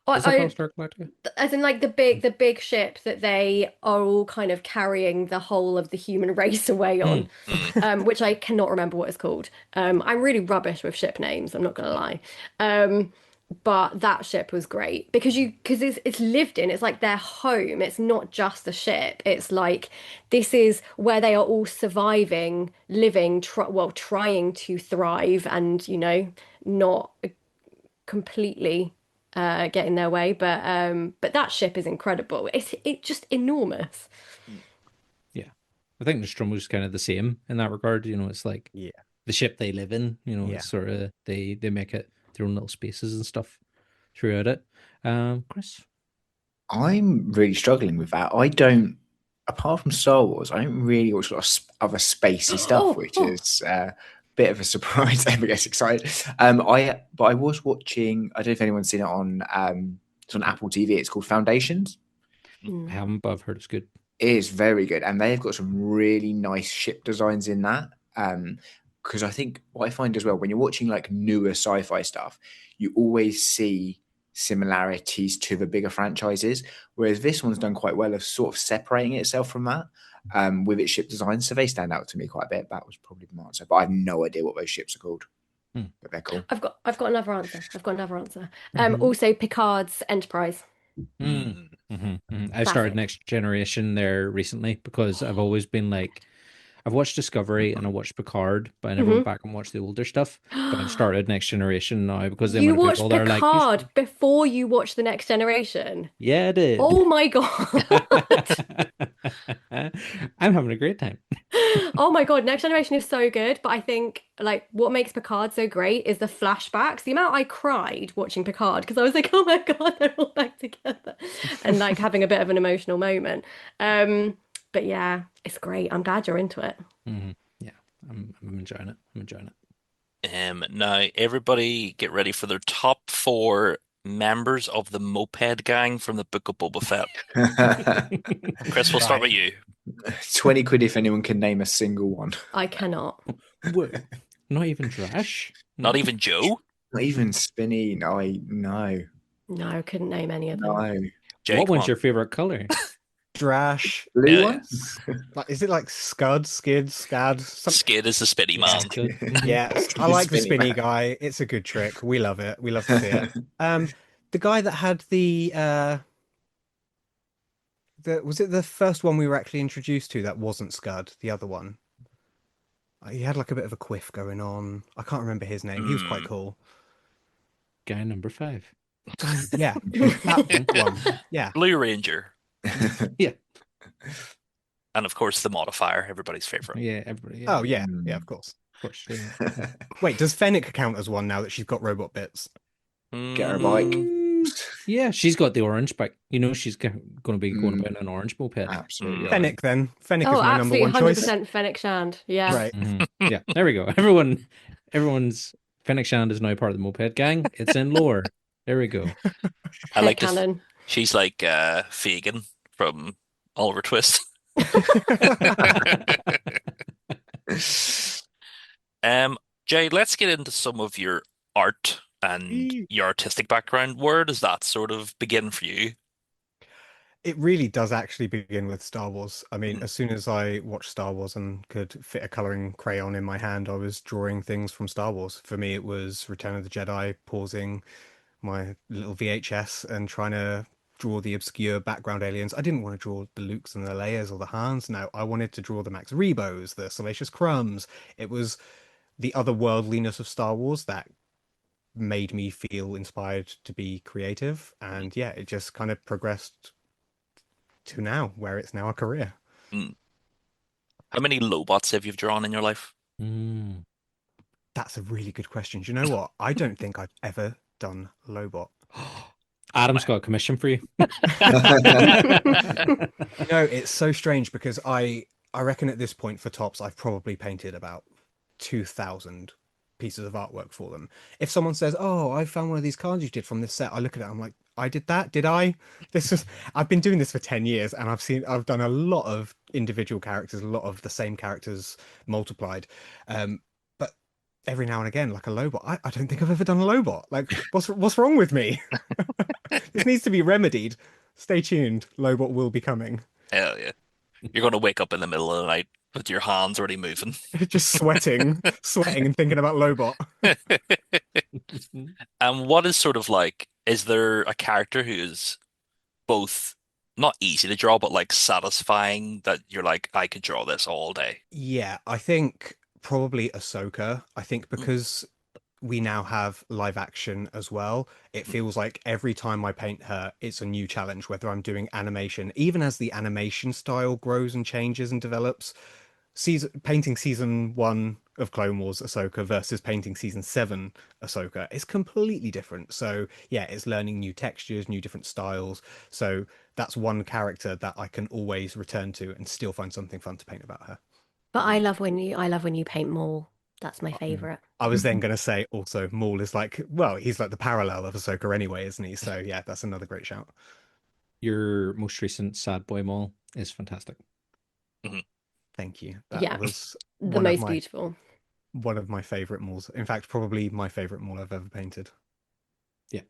Is that Battlestar Galactica? As in, like, the big ship that they are all kind of carrying the whole of the human race away on, which I cannot remember what it's called. I'm really rubbish with ship names, I'm not gonna lie. But that ship was great because it's lived in. It's like their home. It's not just a ship. It's like, this is where they are all surviving, living, trying to thrive, and not completely get in their way. But that ship is incredible. It's just enormous. Yeah, I think Nostromo's kind of the same in that regard. It's like the ship they live in. It's sort of they make it their own little spaces and stuff throughout it. Chris? I'm really struggling with that. I don't, apart from Star Wars, I don't really watch a lot of other spacey stuff, which is a bit of a surprise. Everyone gets excited. But I was watching, I don't know if anyone's seen it on, it's on Apple TV. It's called Foundations. I haven't, but I've heard it's good. It is very good. And they've got some really nice ship designs in that. Because I think what I find as well, when you're watching like newer sci-fi stuff, you always see similarities to the bigger franchises, whereas this one's done quite well of sort of separating itself from that with its ship design. So they stand out to me quite a bit. That was probably the answer, but I have no idea what those ships are called. But they're cool. I've got another answer. Mhm. Also Picard's Enterprise. I started Classic. Next Generation there recently because I've always been like, I've watched Discovery and I watched Picard, but I never went back and watched the older stuff. But I've started Next Generation now because the You amount of watched people that are like, you Picard should... before you watched The Next Generation. Yeah, I did. Oh my God. I'm having a great time. Oh my God, Next Generation is so good, but I think like what makes Picard so great is the flashbacks. The amount I cried watching Picard because I was like, oh my God, they're all back together, and like having a bit of an emotional moment. But yeah, it's great. I'm glad you're into it. Yeah, I'm enjoying it. I'm enjoying it. Now everybody get ready for their top 4 members of the moped gang from the Book of Boba Fett. Chris, we'll start with you. 20 quid if anyone can name a single one. I cannot. What? Not even Drash? Not even Joe? Not even Spinny. No. No, I couldn't name any of them. No. Jake, What come one's on. your favorite color? Drash. Blue Yeah, one? Like, is it like Scud, Skid, Scad? Skid is the spitty man. Good. Yeah, I like the Spinny spinny man. guy. It's a good trick. We love it. We love to see it. The guy that had the was it the first one we were actually introduced to that wasn't Scud? The other one. He had like a bit of a quiff going on. I can't remember his name. He was quite cool. Guy number 5. Yeah, that one. Yeah. Blue Ranger. Yeah. And of course, the modifier, everybody's favorite. Yeah, everybody. Oh yeah, yeah, of course. Of course. Yeah. Wait, does Fennec count as one now that she's got robot bits? Get her a bike. Yeah, she's got the orange bike. You know, she's going to be going about in an orange moped. Absolutely. Fennec then. Fennec Oh, is my number absolutely, one choice. 100% Fennec Shand. Yeah. Right. Yeah, there we go. Everyone's Fennec Shand is now part of the moped gang. It's in lore. There we go. I like this. Headcanon. She's like Fagin from Oliver Twist. Jay, let's get into some of your art and your artistic background. Where does that sort of begin for you? It really does actually begin with Star Wars. I mean, as soon as I watched Star Wars and could fit a coloring crayon in my hand, I was drawing things from Star Wars. For me, it was Return of the Jedi, pausing my little VHS and trying to draw the obscure background aliens. I didn't want to draw the Lukes and the Leias or the Hans. No, I wanted to draw the Max Rebos, the Salacious Crumbs. It was the otherworldliness of Star Wars that made me feel inspired to be creative. And yeah, it just kind of progressed to now, where it's now a career. How many Lobots have you drawn in your life? That's a really good question. Do you know what? I don't think I've ever done Lobot. Adam's got a commission for you. It's so strange because I reckon at this point for tops, I've probably painted about 2,000 pieces of artwork for them. If someone says, "Oh, I found one of these cards you did from this set," I look at it, I'm like, I did that? Did I? I've been doing this for 10 years and I've done a lot of individual characters, a lot of the same characters multiplied. But every now and again, like a Lobot, I don't think I've ever done a Lobot. Like, what's wrong with me? This needs to be remedied. Stay tuned. Lobot will be coming. Hell yeah. You're going to wake up in the middle of the night with your hands already moving. Just sweating and thinking about Lobot. And what is sort of like, is there a character who is both not easy to draw, but like satisfying that you're like, I could draw this all day? Yeah, I think probably Ahsoka. I think because we now have live action as well, it feels like every time I paint her, it's a new challenge, whether I'm doing animation, even as the animation style grows and changes and develops. Painting season 1 of Clone Wars Ahsoka versus painting season 7 Ahsoka is completely different. So yeah, it's learning new textures, new different styles. So that's one character that I can always return to and still find something fun to paint about her. But I love when you paint Maul. That's my favorite. I was then going to say also Maul is like, well, he's like the parallel of Ahsoka anyway, isn't he? So yeah, that's another great shout. Your most recent Sad Boy Maul is fantastic. Thank you. That was the most beautiful. One of my favorite Mauls. In fact, probably my favorite Maul I've ever painted. Yeah,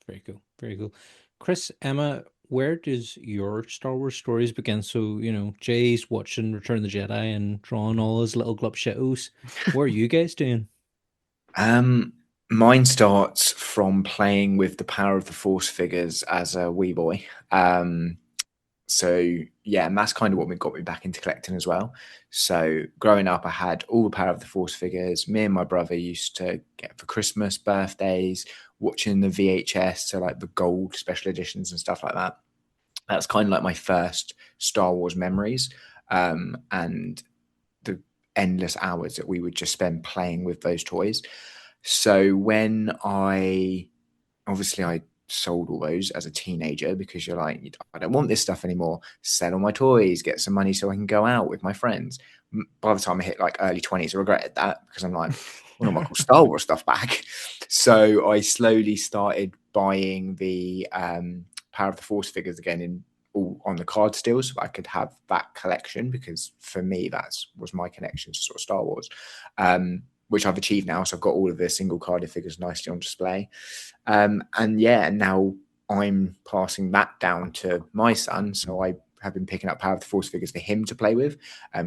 Very cool. Very cool. Chris, Emma, where does your Star Wars stories begin? So, Jay's watching Return of the Jedi and drawing all his little glub shittles. What are you guys doing? Mine starts from playing with the Power of the Force figures as a wee boy. So yeah, and that's kind of what got me back into collecting as well. So growing up, I had all the Power of the Force figures. Me and my brother used to get for Christmas, birthdays, watching the VHS, so like the gold special editions and stuff like that. That's kind of like my first Star Wars memories, and the endless hours that we would just spend playing with those toys. So when I sold all those as a teenager, because you're like, I don't want this stuff anymore. Sell all my toys, get some money so I can go out with my friends. By the time I hit like early 20s, I regretted that, because I'm like, well, I'm like Star Wars stuff back. So I slowly started buying the Power of the Force figures again all on the card still, so I could have that collection, because for me that was my connection to sort of Star Wars, which I've achieved now. So I've got all of the single carded figures nicely on display. And now I'm passing that down to my son. So I have been picking up Power of the Force figures for him to play with.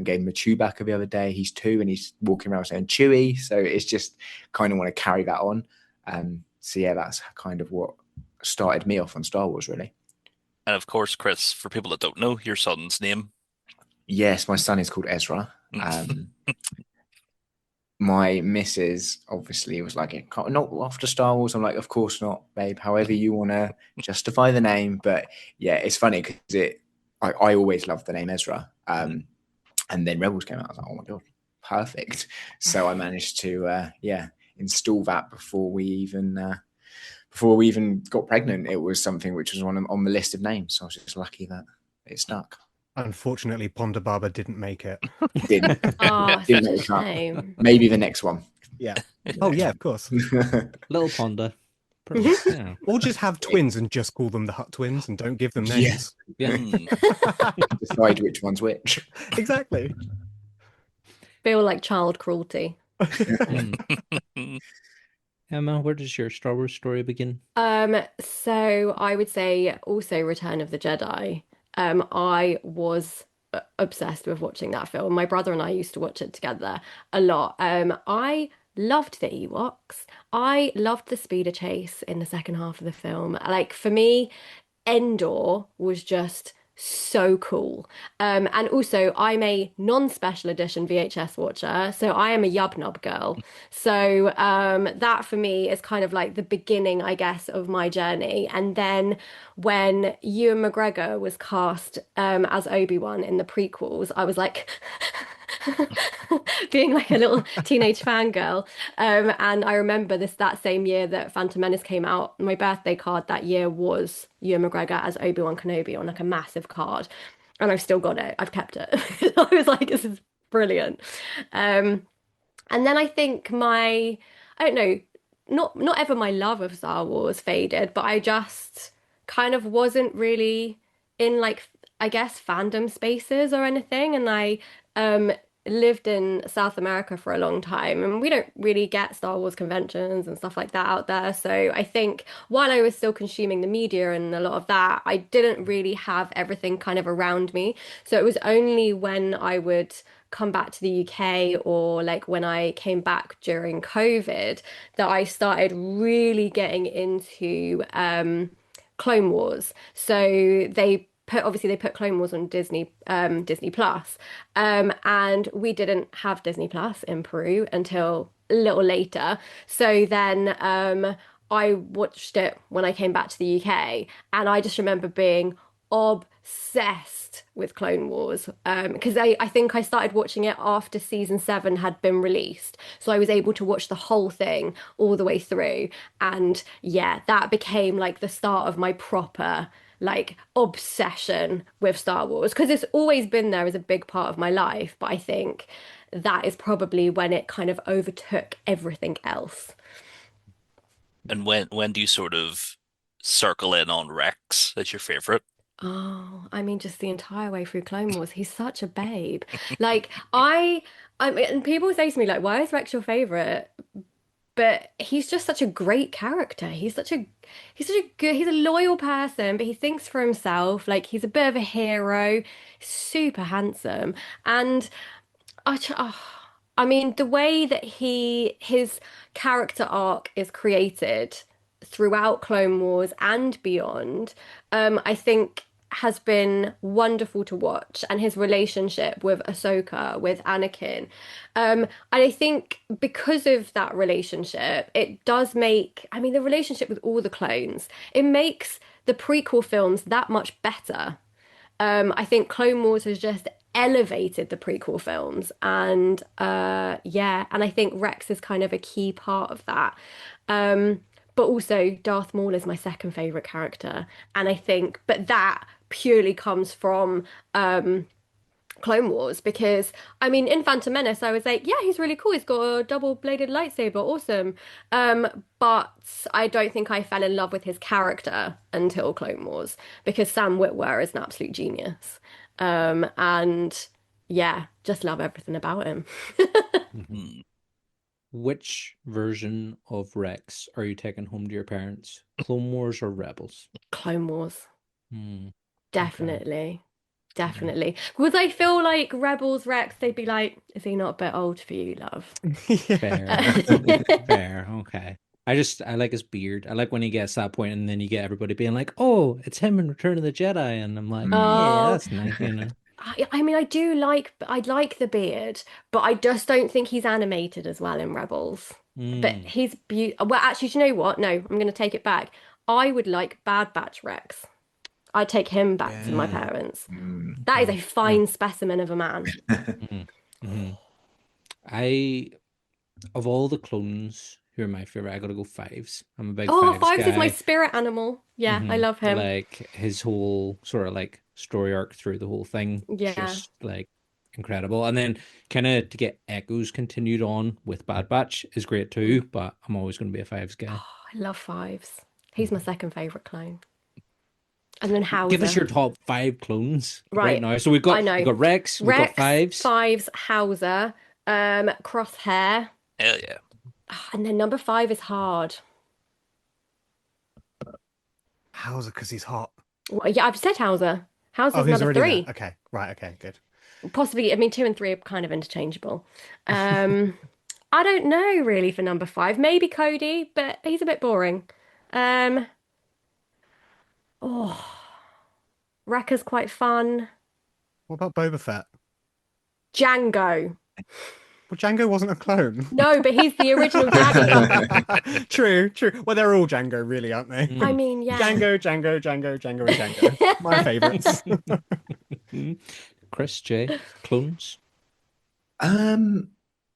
Gave him a Chewbacca the other day. He's 2 and he's walking around saying Chewie. So it's just kind of want to carry that on. So yeah, that's kind of what started me off on Star Wars, really. And of course, Chris, for people that don't know, your son's name. Yes, my son is called Ezra. My missus obviously was like, not after Star Wars. I'm like, of course not, babe. However you want to justify the name. But yeah, it's funny because I always loved the name Ezra. And then Rebels came out. I was like, oh my God, perfect. So I managed to, install that before we even got pregnant. It was something which was on the list of names. So I was just lucky that it stuck. Unfortunately, Ponda Baba didn't make it. Didn't. Oh, Didn't such a make the cut. shame. Maybe the next one. Yeah. Oh, yeah, of course. Little Ponda. Perfect. Yeah. Or just have twins and just call them the Hutt twins and don't give them names. Yeah. Decide which one's which. Exactly. Feel like child cruelty. Emma, where does your Star Wars story begin? So I would say also Return of the Jedi. I was obsessed with watching that film. My brother and I used to watch it together a lot. I loved the Ewoks. I loved the speeder chase in the second half of the film. Like for me, Endor was just so cool. And also I'm a non-special edition VHS watcher, so I am a Yub Nub girl. So that for me is kind of like the beginning, I guess, of my journey. And then when Ewan McGregor was cast as Obi-Wan in the prequels, I was like being like a little teenage fangirl. And I remember that same year that Phantom Menace came out, my birthday card that year was Ewan McGregor as Obi-Wan Kenobi on like a massive card. And I've still got it. I've kept it. I was like, this is brilliant. And then I think I don't know, not ever my love of Star Wars faded, but I just kind of wasn't really in like, I guess, fandom spaces or anything. And I lived in South America for a long time, and we don't really get Star Wars conventions and stuff like that out there. So I think while I was still consuming the media and a lot of that, I didn't really have everything kind of around me. So it was only when I would come back to the UK or like when I came back during COVID that I started really getting into Clone Wars. So they put Clone Wars on Disney Plus, and we didn't have Disney Plus in Peru until a little later. So then I watched it when I came back to the UK, and I just remember being obsessed with Clone Wars because I think I started watching it after season 7 had been released, so I was able to watch the whole thing all the way through, and yeah, that became like the start of my proper like obsession with Star Wars, because it's always been there as a big part of my life, but I think that is probably when it kind of overtook everything else. And when do you sort of circle in on Rex as your favorite? Oh, I mean, just the entire way through Clone Wars, he's such a babe. Like and people say to me like, "Why is Rex your favorite?" but he's just such a great character. He's a loyal person, but he thinks for himself. Like he's a bit of a hero, super handsome, and I mean, the way that his character arc is created throughout Clone Wars and beyond, I think has been wonderful to watch, and his relationship with Ahsoka, with Anakin. And I think because of that relationship, it does make, I mean, the relationship with all the clones, it makes the prequel films that much better. I think Clone Wars has just elevated the prequel films, and yeah, and I think Rex is kind of a key part of that. But also Darth Maul is my second favorite character, and I think, but that purely comes from Clone Wars because I mean in Phantom Menace I was like, yeah, he's really cool. He's got a double-bladed lightsaber, awesome. But I don't think I fell in love with his character until Clone Wars because Sam Witwer is an absolute genius. And yeah, just love everything about him. Hmm. Which version of Rex are you taking home to your parents? Clone Wars or Rebels? Clone Wars, Hmm. Okay. definitely. Yeah. Definitely. Would I feel like Rebels Rex, they'd be like, is he not a bit old for you, love? Fair. Fair. Okay. I like his beard. I like when he gets to that point and then you get everybody being like, oh, it's him in Return of the Jedi. And I'm like, yeah, Oh, that's nice, you know. I mean, I like the beard, but I just don't think he's animated as well in Rebels. But Mm. he's beautiful. Well, actually, do you know what? No, I'm going to take it back. I would like Bad Batch Rex. I'd take him back to my Yeah. parents. Mm. That is Okay. a Yeah. fine specimen of a man. Mhm. Mhm. I of all the clones who are my favorite, I gotta go Fives. I'm a big Oh, Fives Fives is my guy. spirit animal. Yeah, I love him. Like his whole sort of like story arc through the whole thing, Yeah. just like incredible. And then kind of to get Echoes continued on with Bad Batch is great too, but I'm always going to be a Fives guy. Oh, I love Fives. He's my Mhm. second favorite clone. And then Give us Hauser. your top five clones right Right. now. So we've I got know. Rex, we've got Rex, Fives. Fives, Hauser, Crosshair. Hell yeah. And then number five is hard. How's it? Because he's hot. Well, yeah, I've said Hauser. Oh, Hauser's he's number already there. three. Okay, right. Okay, good. Possibly, I mean, two and three are kind of interchangeable. Um, I don't know really for number five. Maybe Cody, but he's a bit boring. Um, oh, Wrecker's quite fun. What about Boba Fett? Django. Well, Django wasn't a clone. No, but he's the original Django. True, true. Well, they're all Django, really, aren't they? I Mm. mean, yeah. Django, Django, Django, Django, and Django. My favorites. Chris J, clones. Um,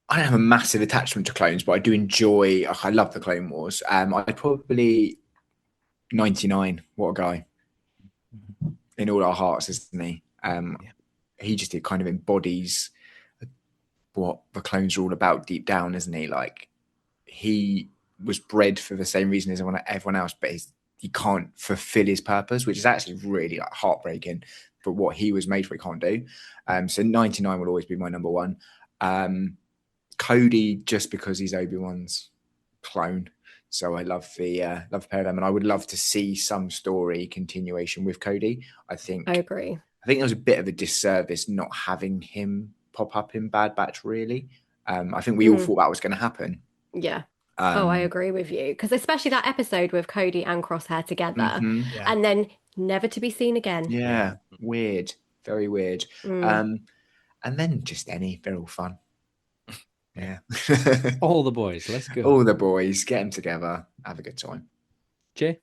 I don't have a massive attachment to clones, but I do enjoy. I love the Clone Wars. I'd probably 99. What a guy in all our hearts, isn't he? Yeah. He just it kind of embodies what the clones are all about deep down, isn't he? Like he was bred for the same reason as everyone else, but he can't fulfill his purpose, which is actually really like heartbreaking. But what he was made for, he can't do. So 99 will always be my number one. Cody, just because he's Obi-Wan's clone. So I love the pair of them, and I would love to see some story continuation with Cody. I I agree. think there was a bit of a disservice not having him pop up in Bad Batch, really. I think we all thought that was going to happen. Yeah. Oh, I Um, agree with you. Because especially that episode with Cody and Crosshair together, mhm. Yeah. and then never to be seen again. Yeah, weird, very weird. Mm. And then just they're all fun. Yeah, All the boys, let's go. all the boys, get them together, have a good time. Jay.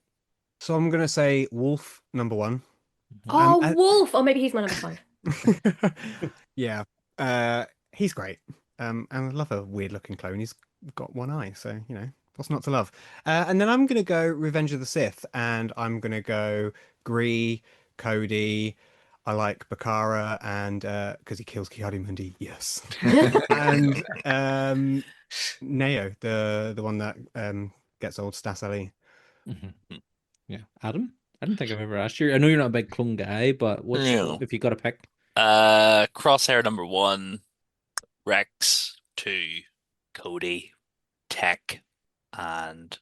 So I'm gonna say Wolf number one. Oh, and- Wolf. Or maybe he's my number five. Yeah, he's great. And I love a weird looking clone. He's got one eye, so you know what's not to love. And then I'm gonna go Revenge of the Sith, and I'm gonna go Gree, Cody. I like Bakara, and because he kills Ki-Adi-Mundi, yes. And Neo, the one that gets old Stas Ali. Mhm. Yeah, Adam. I don't think I've ever asked you. I know you're not a big clone guy, but what's No. if you got to pick? Crosshair number one, Rex two, Cody, Tech and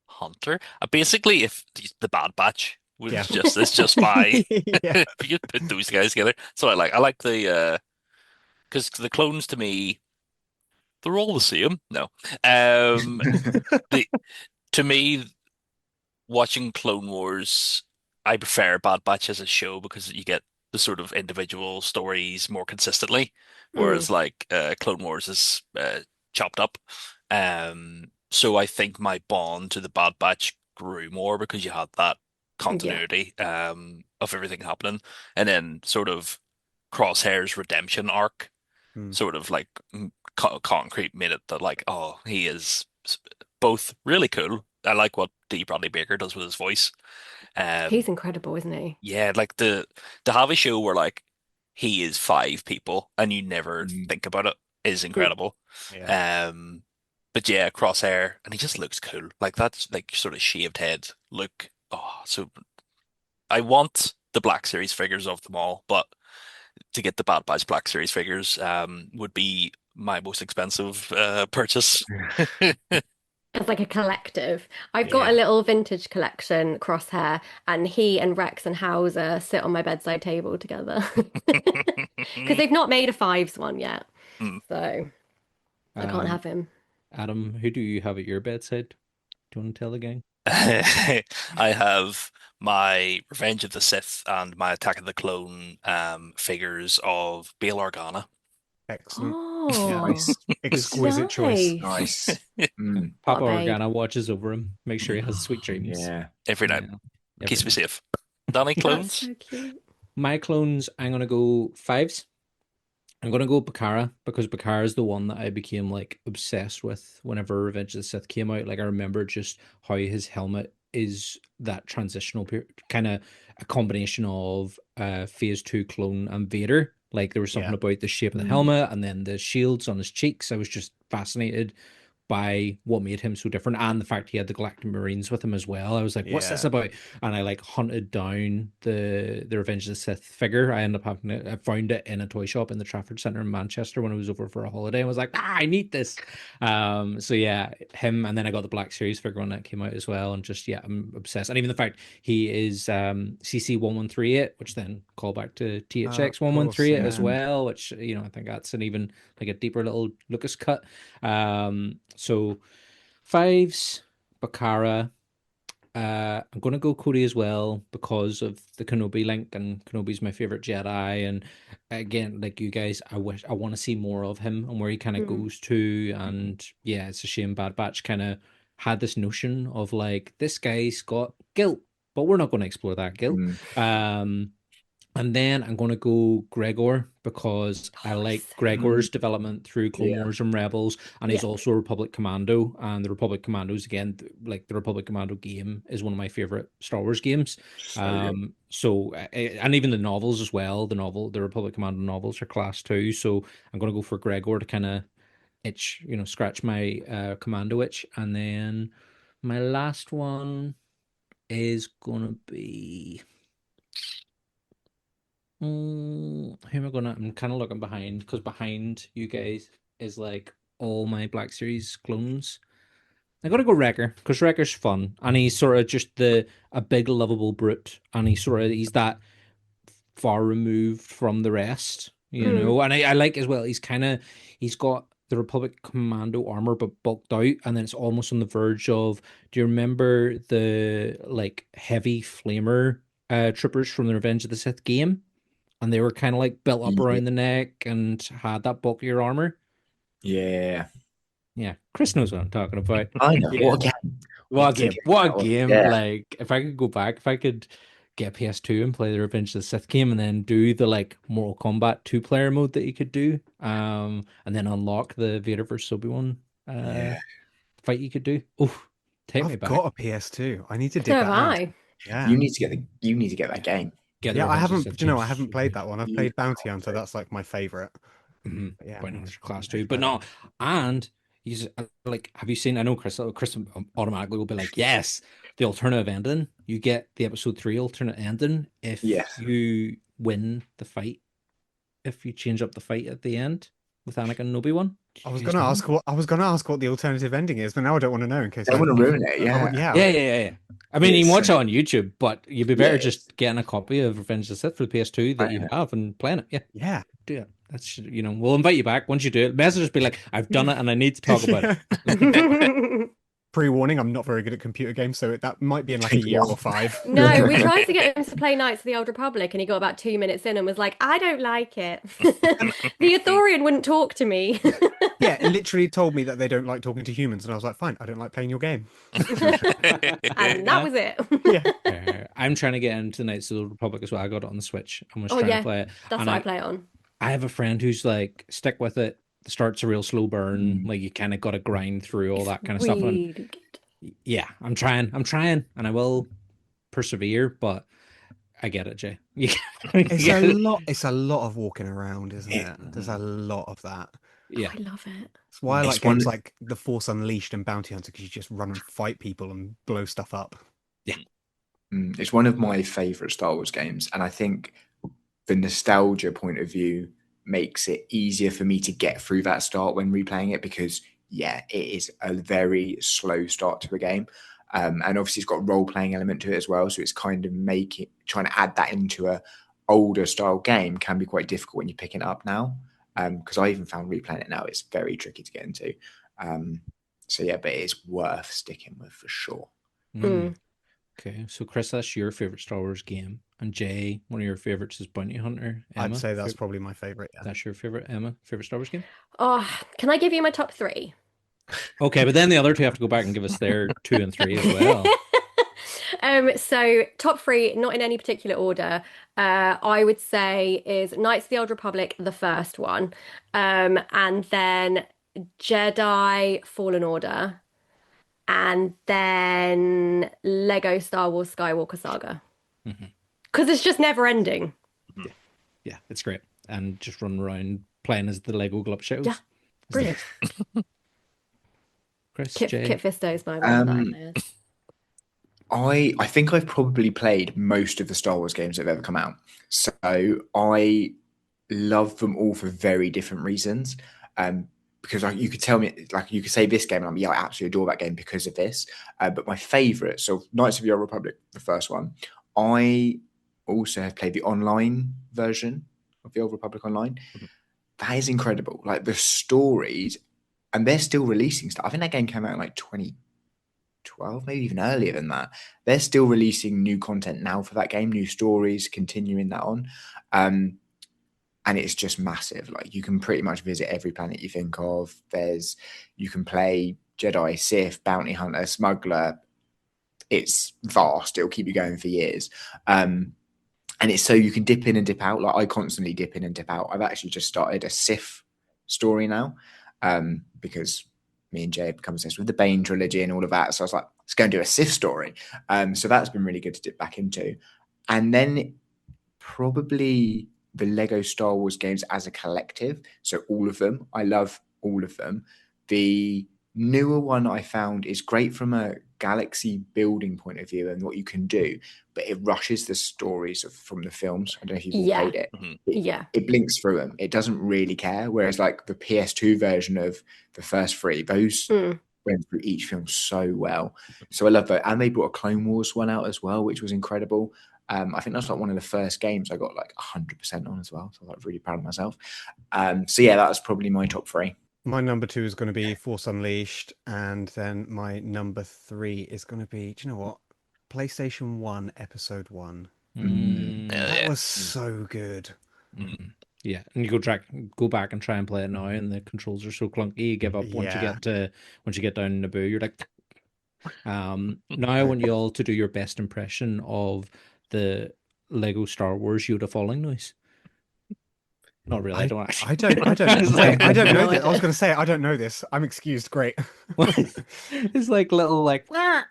Hunter. Basically, if the Bad Batch Yeah. was just it's just by Yeah. if you put those guys together. So I like the because the clones to me they're all the same. No, the to me watching Clone Wars, I prefer Bad Batch as a show because you get the sort of individual stories more consistently, whereas Mm, like Clone Wars is chopped up. So I think my bond to the Bad Batch grew more because you had that yeah. continuity of everything happening, and then sort of Crosshair's redemption arc, Mm. sort of like concrete made it that like oh he is both really cool. I like what D. Bradley Baker does with his voice. He's Um, incredible, isn't he? yeah, like the to have a show where like he is five people and you never Mm. think about it is Mm. incredible. Yeah. Um, but yeah, Crosshair, and he just looks cool. Like that's like sort of shaved head look. Oh, so I want the Black Series figures of them all, but to get the Bad Batch Black Series figures would be my most expensive purchase. As like a collective. I've got a Yeah. little vintage collection, Crosshair, and he and Rex and Hauser sit on my bedside table together. Because they've not made a fives one yet. Mm. So I can't Um, have him. Adam, who do you have at your bedside? Do you want to tell the gang? I have my Revenge of the Sith and my Attack of the Clone figures of Bail Organa. Excellent. Yeah. Oh, Nice. Exquisite choice. nice. Nice. Mm. What Papa a babe. Organa watches over him, make sure he has sweet dreams. Yeah. Every night. Yeah, Keeps me everything. safe. Danny That's clones? so cute. My clones, I'm gonna go fives. I'm gonna go Bakara because Bakara is the one that I became like obsessed with whenever Revenge of the Sith came out. Like I remember just how his helmet is that transitional kind of a combination of Phase 2 clone and Vader. Like there was something Yeah. about the shape of the Mm. helmet and then the shields on his cheeks. I was just fascinated by what made him so different and the fact he had the Galactic Marines with him as well. I was like, what's this Yeah. about? And I like hunted down the Revenge of the Sith figure. I ended up having it, I found it in a toy shop in the Trafford Centre in Manchester when I was over for a holiday. I was like, I need this. So yeah, him, and then I got the Black Series figure when that came out as well. And just yeah, I'm obsessed. And even the fact he is CC1138, which then call back to THX Of course. 1138 as Yeah. well, which you know, I think that's an even like a deeper little Lucas cut. So fives, Bakara. I'm gonna go Cody as well because of the Kenobi link, and Kenobi's my favorite Jedi. And again, like you guys, I want to see more of him and where he kind of Mm. goes to. And yeah, it's a shame Bad Batch kind of had this notion of like this guy's got guilt, but we're not going to explore that guilt. Mm. And then I'm going to go Gregor because I Oh, like he's so Gregor's development through Clone Yeah. Wars and Rebels, and he's Yeah. also a Republic Commando. And the Republic Commandos, again, like the Republic Commando game, is one of my favorite Star Wars games. So good. And even the novels as well. The Republic Commando novels are class too. So I'm going to go for Gregor to kind of scratch my Commando itch. And then my last one is going to be. Who am I gonna? I'm kind of looking behind because behind you guys is like all my Black Series clones. I gotta go Wrecker because Wrecker's fun and he's sort of just a big lovable brute and he's that far removed from the rest, you Mm. know. And I like as well. He's got the Republic Commando armor but bulked out, and then it's almost on the verge of. Do you remember the like heavy flamer troopers from the Revenge of the Sith game? And they were kind of like built up Yeah. around the neck and had that bulkier armor. Yeah. Yeah, Chris knows what I'm talking about. I know. Yeah, What a game. what a What a game! game What a that was. game! Yeah. Like, if I could go back, if I could get PS2 and play the Revenge of the Sith game, and then do the like Mortal Kombat 2-player mode that you could do, and then unlock the Vader versus Obi-Wan Yeah. fight you could do. Oh, take me I've back. got a PS2. I need to So dig have that out. I. Yeah. You need to get that game. Get the Yeah, I Revenge of the haven't, Sith do you know, game. I haven't played that one. I've You played Bounty got Hunter. it. That's like my favorite. But yeah, But I no, need it's to class check too. But that no, out. and he's like, have you seen? I know Chris automatically will be like, yes, the alternative ending. You get the episode 3 alternate ending if Yes. you win the fight. If you change up the fight at the end with Anakin and Obi-Wan? I was gonna ask what the alternative ending is, but now I don't want to know in case I want to ruin it. I would- Yeah. Yeah. I mean, you can It's, watch it on YouTube, but you'd be better yeah, just getting a copy of Revenge of the Sith for the PS2 that you have and playing it. yeah. Do it. That's, we'll invite you back once you do it. Message us, be like, I've done it and I need to talk about it. Pre-warning, I'm not very good at computer games, so that might be in like a year or 5. No, we tried to get him to play Knights of the Old Republic, and he got about 2 minutes in and was like, "I don't like it." The Ithorian wouldn't talk to me. Yeah, it literally told me that they don't like talking to humans, and I was like, fine, I don't like playing your game. And that was it. Yeah. I'm trying to get into Knights of the Old Republic as well. I got it on the Switch and was Oh, trying yeah. to play it. That's And what I play it on. I have a friend who's like, stick with it. The start's a real slow burn. Like you kind of got to grind through all that kind of stuff. And Really good. yeah, I'm trying, and I will persevere. But I get it, Jay. It's a lot of walking around, isn't it? There's a lot of that. Yeah, I love it. That's why I like It's one- games like The Force Unleashed and Bounty Hunter, because you just run and fight people and blow stuff up. It's one of my favorite Star Wars games, and I think the nostalgia point of view makes it easier for me to get through that start when replaying it, because it is a very slow start to a game, and obviously it's got a role-playing element to it as well, so it's kind of trying to add that into a older style game can be quite difficult when you're picking it up now, because I even found replaying it now it's very tricky to get into, but it's worth sticking with for sure. Okay, so Chris, that's your favorite Star Wars game, and Jay, one of your favorites is Bounty Hunter. Emma, I'd say that's probably my favorite. Yeah. that's your favorite. Emma, favorite Star Wars game? Oh, can I give you my top 3? Okay, but then the other two have to go back and give us their 2 and 3 as well. So top 3, not in any particular order, I would say is Knights of the Old Republic, the first one, and then Jedi Fallen Order, and then Lego Star Wars Skywalker Saga. Because it's just never ending. Yeah, it's great. And just run around playing as the Lego Glub shows. Yeah, brilliant. Chris, Kit Jay. Fisto is my one. I think I've probably played most of the Star Wars games that have ever come out. So I love them all for very different reasons. Because you could tell me, you could say this game, and I absolutely adore that game because of this. But my favourite, so Knights of the Old Republic, the first one, I also have played the online version of the Old Republic Online. That is incredible. Like the stories, and they're still releasing stuff. I think that game came out in like 2012, maybe even earlier than that. They're still releasing new content now for that game, new stories, continuing that on. And it's just massive. Like you can pretty much visit every planet you think of. You can play Jedi, Sith, Bounty Hunter, Smuggler. It's vast. It'll keep you going for years. And it's so you can dip in and dip out. Like I constantly dip in and dip out. I've actually just started a Sith story now, because me and Jay have become obsessed with the Bane trilogy and all of that. So I was like, let's go and do a Sith story. So that's been really good to dip back into. And then probably the Lego Star Wars games as a collective. So all of them. I love all of them. The newer one I found is great from a galaxy building point of view and what you can do, but it rushes the stories from the films. I don't know if you've all played it. It blinks through them. It doesn't really care. Whereas like the PS2 version of the first 3, those went through each film so well. So I love that. And they brought a Clone Wars one out as well, which was incredible. I think that's like one of the first games I got like 100% on as well. So I'm like really proud of myself. So yeah, that's probably my top 3. My number 2 is going to be Force Unleashed, and then my number 3 is going to be, do you know what? PlayStation 1 Episode 1. That was so good. Yeah, and you go back and try and play it now, and the controls are so clunky. You give up once you get down Naboo. You're like, now I want you all to do your best impression of the Lego Star Wars Yoda falling noise. Not really. I don't actually. I don't know this. I was going to say I don't know this. I'm excused. Great. It's like little like. I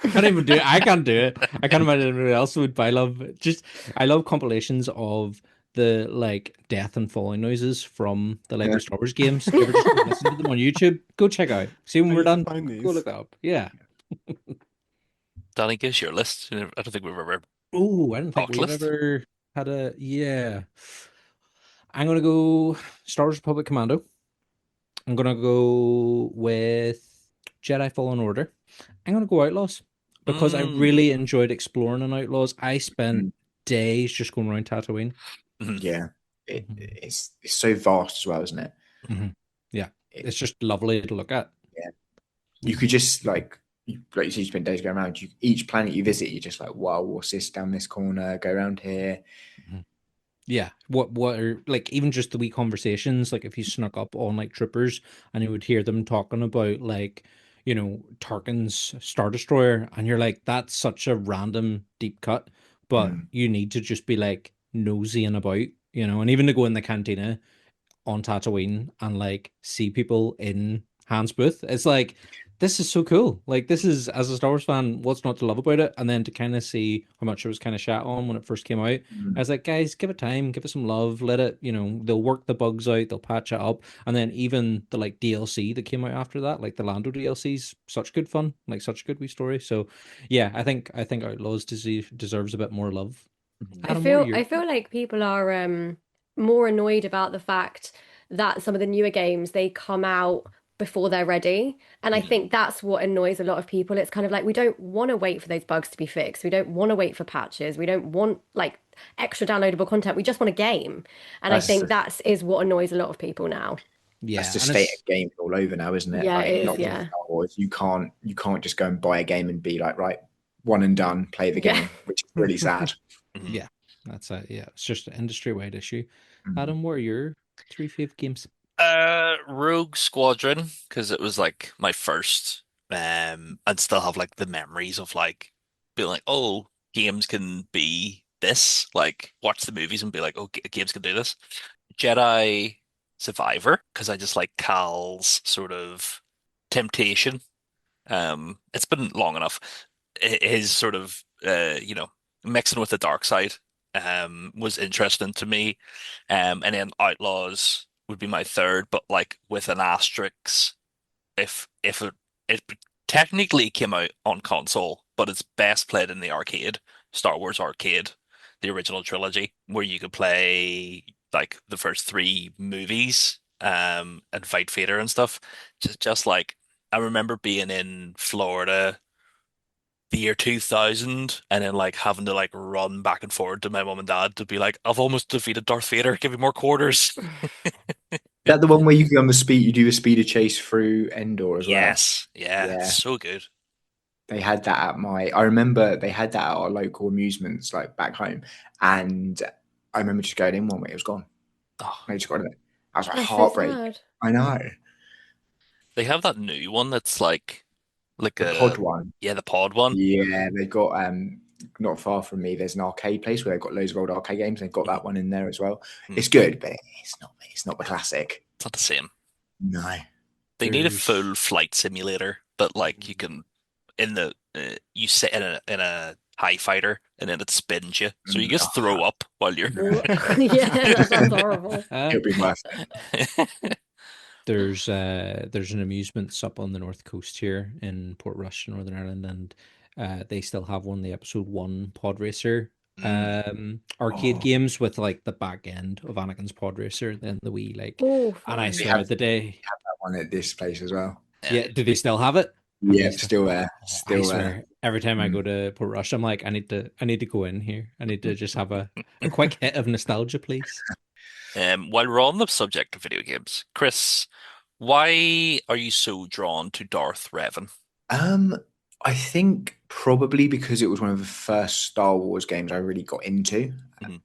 can't even do it. I can't do it. I can't imagine anybody else would. But I love compilations of the like death and falling noises from the Lego Star Wars games. If you ever just listen to them on YouTube, go check out. See when we're done. Go look it up. Yeah. Danny, give us your list. I don't think we've ever. Oh, I don't think we've list? ever had a. Yeah. I'm gonna go Star Wars Republic Commando. I'm gonna go with Jedi Fallen Order. I'm gonna go Outlaws because I really enjoyed exploring on Outlaws. I spent days just going around Tatooine. Yeah, it's so vast as well, isn't it? Yeah, it's just lovely to look at. Yeah, you could just like you said, you spend days going around. Each planet you visit, you're just like, wow, what's this down this corner? Go around here. Yeah, what are like even just the wee conversations, like if you snuck up on like troopers and you would hear them talking about like, Tarkin's Star Destroyer, and you're like, that's such a random deep cut, but you need to just be like nosy about, and even to go in the cantina on Tatooine and like see people in Hans booth. It's like this is so cool. Like this is, as a Star Wars fan, what's not to love about it? And then to kind of see how much it was kind of shat on when it first came out. I was like, guys, give it time, give it some love, let it, they'll work the bugs out, they'll patch it up. And then even the like DLC that came out after that, like the Lando DLC's such good fun, like such a good wee story. So yeah, I think Outlaws deserves a bit more love. Adam, what are I your feel like people are more annoyed about the fact that some of the newer games they come out before they're ready. And I think that's what annoys a lot of people. It's kind of like we don't want to wait for those bugs to be fixed. We don't want to wait for patches. We don't want like extra downloadable content. We just want a game. And I That's think that is what annoys a lot of people now. that's yeah, the and state it's of games all over now, isn't it? Yeah, Like it is. not just Yeah. Star Wars. You can't just go and buy a game and be like, right, one and done, play the Yeah. game, which is really sad. yeah, that's it's just an industry-wide issue. Adam, what are your 3 fave games? Rogue Squadron, because it was like my first, and still have like the memories of like being like, oh, games can be this. Like watch the movies and be like, oh, games can do this. Jedi Survivor, because I just like Cal's sort of temptation. It's been long enough. His sort of, mixing with the dark side, was interesting to me. And then Outlaws would be my third, but like with an asterisk, if it technically came out on console, but it's best played in the arcade, Star Wars arcade, the original trilogy, where you could play like the first three movies, and fight Vader and stuff. Just like I remember being in Florida the year 2000 and then like having to like run back and forward to my mom and dad to be like, I've almost defeated Darth Vader, give me more quarters. Is that the one where you go on the speed? You do a speeder chase through Endor as well. Yes, yeah, Yeah, so good. they had that at I remember they had that at our local amusements, like back home, and I remember just going in one way, it was gone. Oh, I just got it. I was like, That's so heartbreak. sad. I know. they have that new one that's like The pod one. the pod one. Yeah, they've got not far from me. There's an arcade place where they've got loads of old arcade games. They've got that one in there as well. It's good, but it's not the classic. It's not the same. No. They need a There's full flight simulator that like you can you sit in a high fighter and then it spins you, so you just throw up while you're. Yeah, that sounds horrible. It'll be worth it. there's an amusements up on the north coast here in Portrush, Northern Ireland, and they still have one, the episode 1 pod racer arcade games with like the back end of Anakin's pod racer, then the wee like, Oh, and I fun. swear the day, Have that one at this place as well. yeah, do they still have it? Have Yeah, they still there. I Still there. swear, every time I go to Portrush, I'm like, I need to go in here. I need to just have a quick hit of nostalgia, please. While we're on the subject of video games, Chris, why are you so drawn to Darth Revan? I think probably because it was one of the first Star Wars games I really got into.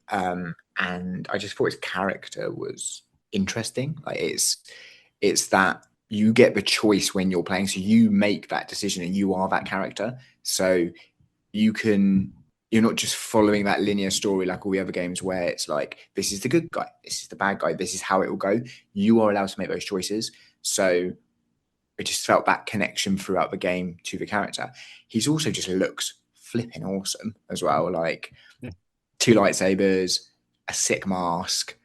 And I just thought his character was interesting. Like it's that you get the choice when you're playing, so you make that decision and you are that character. So you're not just following that linear story like all the other games where it's like, this is the good guy, this is the bad guy, this is how it will go. You are allowed to make those choices. So it just felt that connection throughout the game to the character. He's also just looks flipping awesome as well. Like 2 lightsabers, a sick mask.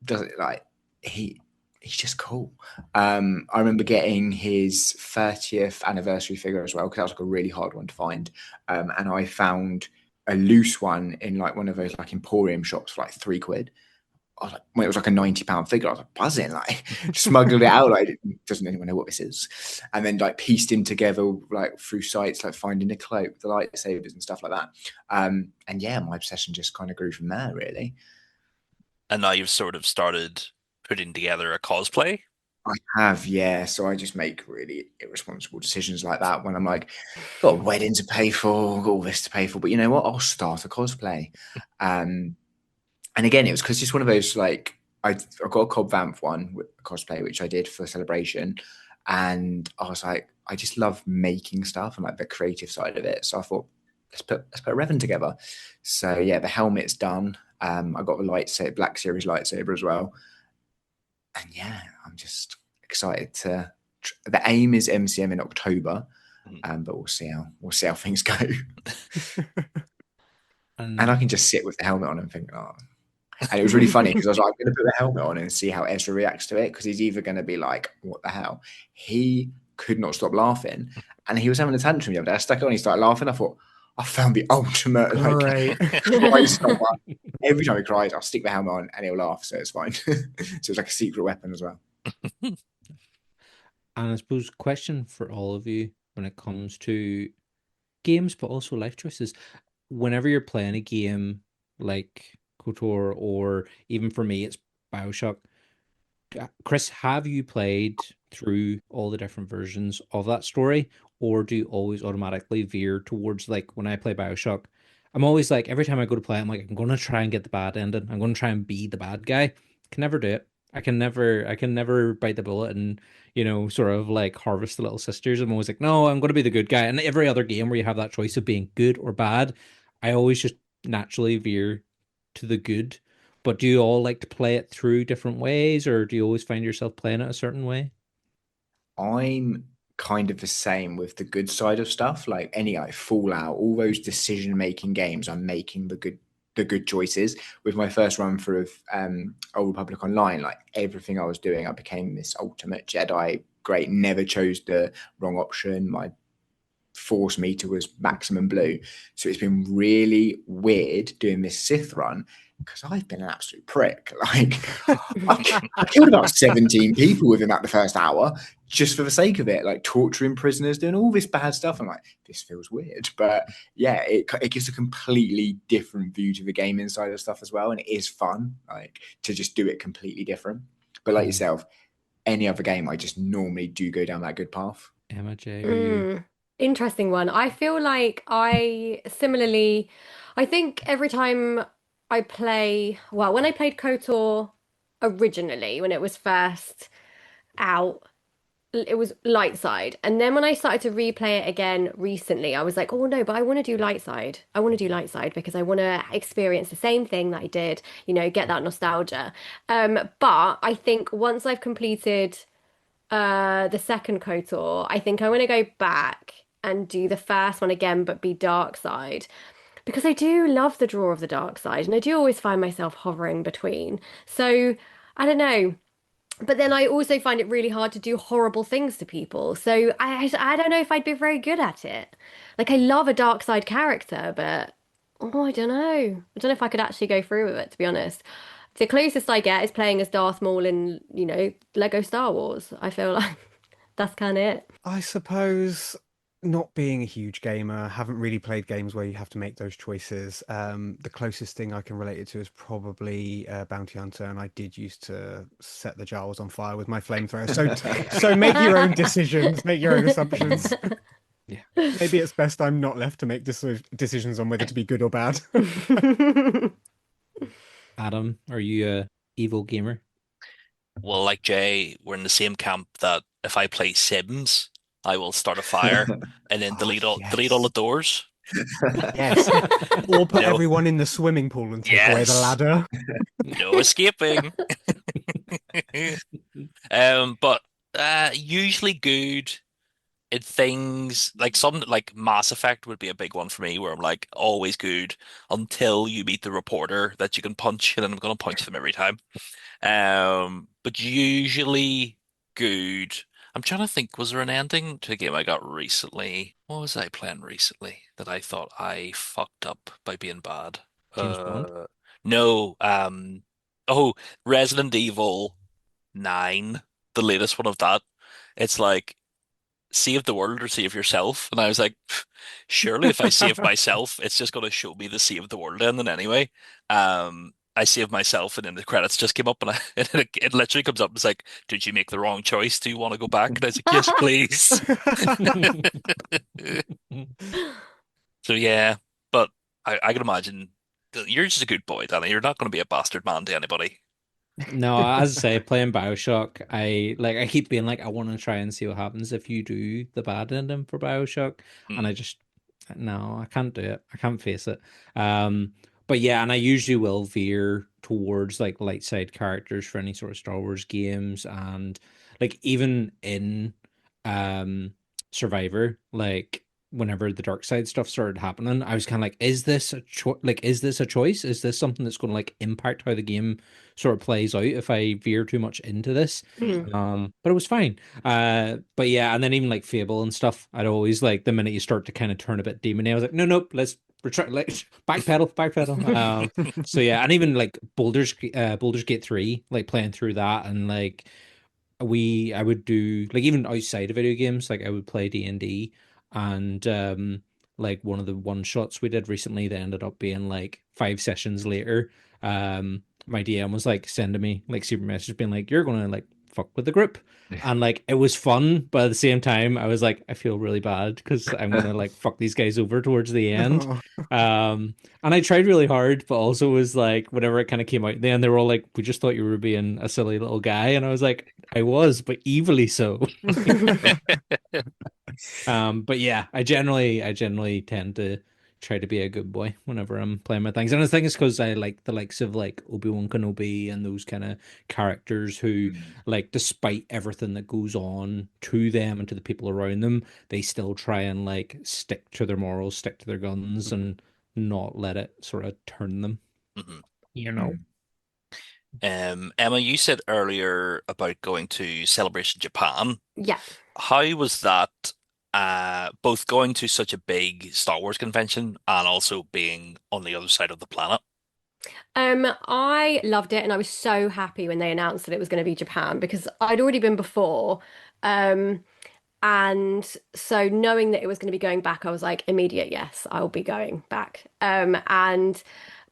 Does it like he's just cool. I remember getting his 30th anniversary figure as well, because that was like a really hard one to find. And I found a loose one in like one of those like Emporium shops for like £3. I was like, when it was like a £90 figure, I was like buzzing, like smuggled it out, like doesn't anyone know what this is? And then like pieced in together like through sites like Finding a Cloak, the lightsabers and stuff like that. And yeah, my obsession just kind of grew from there, really. And now you've sort of started putting together a cosplay. I have, yeah. So I just make really irresponsible decisions like that when I'm like, got a wedding to pay for, got all this to pay for, but you know what? I'll start a cosplay. And again, it was because it's one of those like I got a Cobb Vanth one with cosplay, which I did for Celebration, and I was like, I just love making stuff and like the creative side of it. So I thought, let's put a Revan together. So yeah, the helmet's done. I got the lightsaber, Black Series lightsaber as well, and yeah, I'm just excited to. The aim is MCM in October, but we'll see how things go. And I can just sit with the helmet on and think, oh. And it was really funny because I was like, I'm going to put the helmet on and see how Ezra reacts to it because he's either going to be like, what the hell? He could not stop laughing. And he was having a tantrum the other day. I stuck it on, he started laughing. I thought, I found the ultimate Great. cry stopper. Every time he cries, I'll stick the helmet on and he'll laugh, so it's fine. So it's like a secret weapon as well. And I suppose question for all of you when it comes to games, but also life choices. Whenever you're playing a game like KOTOR, or even for me, it's BioShock. Chris, have you played through all the different versions of that story, or do you always automatically veer towards like when I play BioShock? I'm always like every time I go to play, I'm like I'm going to try and get the bad ending. I'm going to try and be the bad guy. Can never do it. I can never bite the bullet and sort of like harvest the little sisters. I'm always like, no, I'm going to be the good guy. And every other game where you have that choice of being good or bad, I always just naturally veer to the good. But do you all like to play it through different ways, or do you always find yourself playing it a certain way? I'm kind of the same with the good side of stuff, like any like Fallout, all those decision-making games. I'm making the good choices. With my first run through of Old Republic Online, like everything I was doing, I became this ultimate Jedi. Great, never chose the wrong option. My force meter was maximum blue. So it's been really weird doing this Sith run because I've been an absolute prick. Like I killed about 17 people within that the first hour just for the sake of it, like torturing prisoners, doing all this bad stuff. I'm like, this feels weird. But yeah, it gives a completely different view to the gaming side of stuff as well. And it is fun, like to just do it completely different. But like yourself, any other game, I just normally do go down that good path. Emma J, are you? Interesting one. I feel like I think every time I play, well, when I played KOTOR originally, when it was first out, it was light side. And then when I started to replay it again recently, I was like, oh no, but I want to do light side. I want to do light side because I want to experience the same thing that I did, get that nostalgia. But I think once I've completed the second KOTOR, I think I want to go back and do the first one again, but be dark side. Because I do love the draw of the dark side, and I do always find myself hovering between. So I don't know. But then I also find it really hard to do horrible things to people. So I don't know if I'd be very good at it. Like I love a dark side character, but oh, I don't know. I don't know if I could actually go through with it, to be honest. The closest I get is playing as Darth Maul in, Lego Star Wars. I feel like that's kind of it. I suppose not being a huge gamer, haven't really played games where you have to make those choices. The closest thing I can relate it to is probably Bounty Hunter, and I did used to set the Jawas on fire with my flamethrower. So make your own decisions, make your own assumptions. Yeah. Maybe it's best I'm not left to make decisions on whether to be good or bad. Adam, are you a evil gamer? Well, like Jay, we're in the same camp that if I play Sims, I will start a fire and then delete all the doors. Yes. Or put No. everyone in the swimming pool and take away the Yes. ladder. No escaping. But usually good in things like some like Mass Effect would be a big one for me where I'm like always good until you meet the reporter that you can punch and then I'm gonna punch them every time. But usually good. I'm trying to think, was there an ending to a game I got recently? What was I playing recently that I thought I fucked up by being bad? James Bond? No, Oh, Resident Evil 9, the latest one of that. It's like save the world or save yourself. And I was like, surely if I save myself, it's just going to show me the save the world ending anyway. I saved myself, and then the credits just came up, and, and it literally comes up and it's like, did you make the wrong choice? Do you want to go back? And I was like, yes, please. So yeah, but I can imagine you're just a good boy, Danny. You're not going to be a bastard man to anybody. No, as I say, playing BioShock, I keep being like, I want to try and see what happens if you do the bad ending for BioShock, and Hmm. I just no, I can't do it. I can't face it. Um, but yeah, and I usually will veer towards like light side characters for any sort of Star Wars games, and like even in um Survivor, like whenever the dark side stuff started happening, I was kind of like, is this a is this a choice? Is this something that's going to like impact how the game sort of plays out if I veer too much into this? Mm. But it was fine. But yeah, and then even like Fable and stuff, I'd always like the minute you start to kind of turn a bit demony, I was like, no, nope, let's retry, like backpedal, backpedal. So yeah, and even like Baldur's Gate 3, like playing through that, and like I would do like even outside of video games, like I would play D&D, and like one of the one shots we did recently that ended up being like 5 sessions later, my DM was like sending me like super message being like, you're gonna like fuck with the group. And like it was fun, but at the same time I was like, I feel really bad because I'm gonna like fuck these guys over towards the end. Oh. And I tried really hard, but also was like, whenever it kind of came out, then they were all like, "We just thought you were being a silly little guy," and I was like, "I was, but evilly so." But yeah, I generally tend to try to be a good boy whenever I'm playing my things, and I think it's because I like the likes of like Obi-Wan Kenobi and those kind of characters who, Mm, like, despite everything that goes on to them and to the people around them, they still try and like stick to their morals, stick to their guns, and not let it sort of turn them, Mhm. you know. mm. Emma, you said earlier about going to Celebration Japan. Yeah. How was that, both going to such a big Star Wars convention and also being on the other side of the planet? I loved it, and I was so happy when they announced that it was going to be Japan because I'd already been before. Um, and so knowing that it was going to be going back, I was like, immediate, yes, I'll be going back. And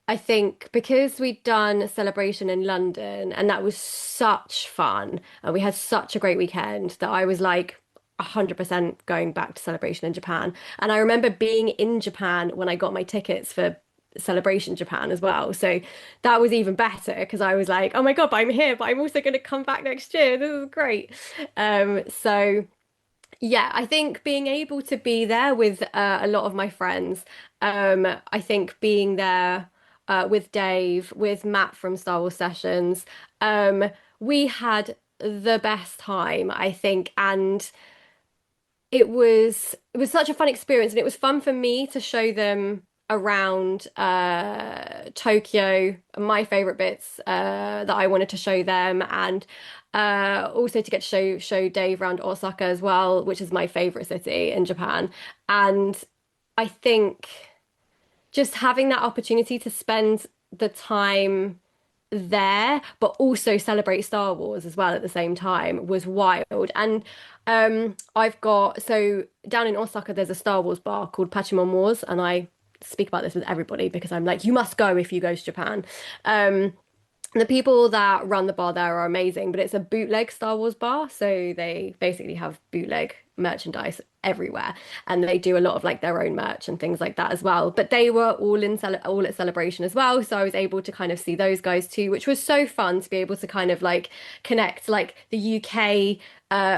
I think because we'd done a celebration in London and that was such fun and we had such a great weekend that I was like 100% going back to celebration in Japan. And I remember being in Japan when I got my tickets for Celebration Japan as well. So that was even better because I was like, oh my God, but I'm here, but I'm also going to come back next year. This is great. So yeah, I think being able to be there with a lot of my friends, I think being there with Dave, with Matt from Star Wars Sessions, um, we had the best time, I think, and it was such a fun experience, and it was fun for me to show them around Tokyo, my favorite bits that I wanted to show them, and also to get to show Dave around Osaka as well, which is my favorite city in Japan. And I think just having that opportunity to spend the time there, but also celebrate Star Wars as well at the same time was wild. And I've got so down in Osaka, there's a Star Wars bar called Pachimon Wars, and I speak about this with everybody because I'm like, you must go if you go to Japan. Um, the people that run the bar there are amazing, but it's a bootleg Star Wars bar, so they basically have bootleg merchandise everywhere, and they do a lot of like their own merch and things like that as well. But they were all at Celebration as well, so I was able to kind of see those guys too, which was so fun to be able to kind of like connect like the UK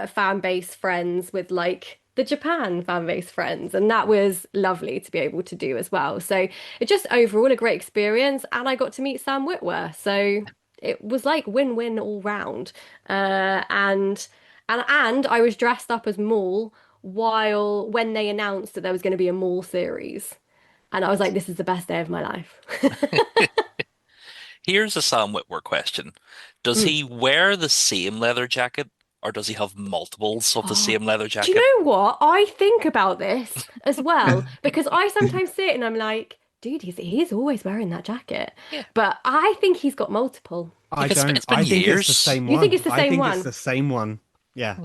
fan base friends with like the Japan fan base friends, and that was lovely to be able to do as well. So it just overall a great experience, and I got to meet Sam Witwer, so it was like win-win all round. And I was dressed up as Maul while when they announced that there was going to be a Maul series, and I was like, this is the best day of my life. Here's a Sam Witwer question. Does Mm. he wear the same leather jacket, or does he have multiples of the Oh, same leather do you jacket? know what? I think about this as well because I sometimes see it and I'm like, Dude, he's always wearing that jacket. Yeah. But I think he's got multiple. I Like, don't. it's been I think it's the years. same You one. think it's the I same think it's one? the same one. Yeah.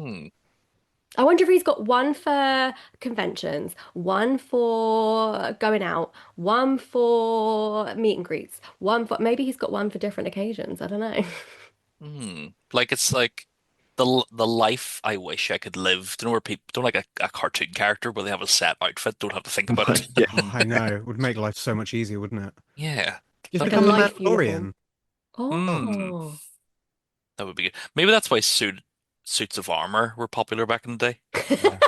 I wonder if he's got one for conventions, one for going out, one for meet and greets, one for maybe he's got one for different occasions. I don't know. Like it's like the life I wish I could live. Do you know where people don't like a cartoon character where they have a set outfit, don't have to think about it. Yeah. Oh, I know. It would make life so much easier, wouldn't it? Yeah. Just That, Like a become the life Mandalorian. uniform. Oh. that would be good. Maybe that's why suits of armor were popular back in the day. Yeah.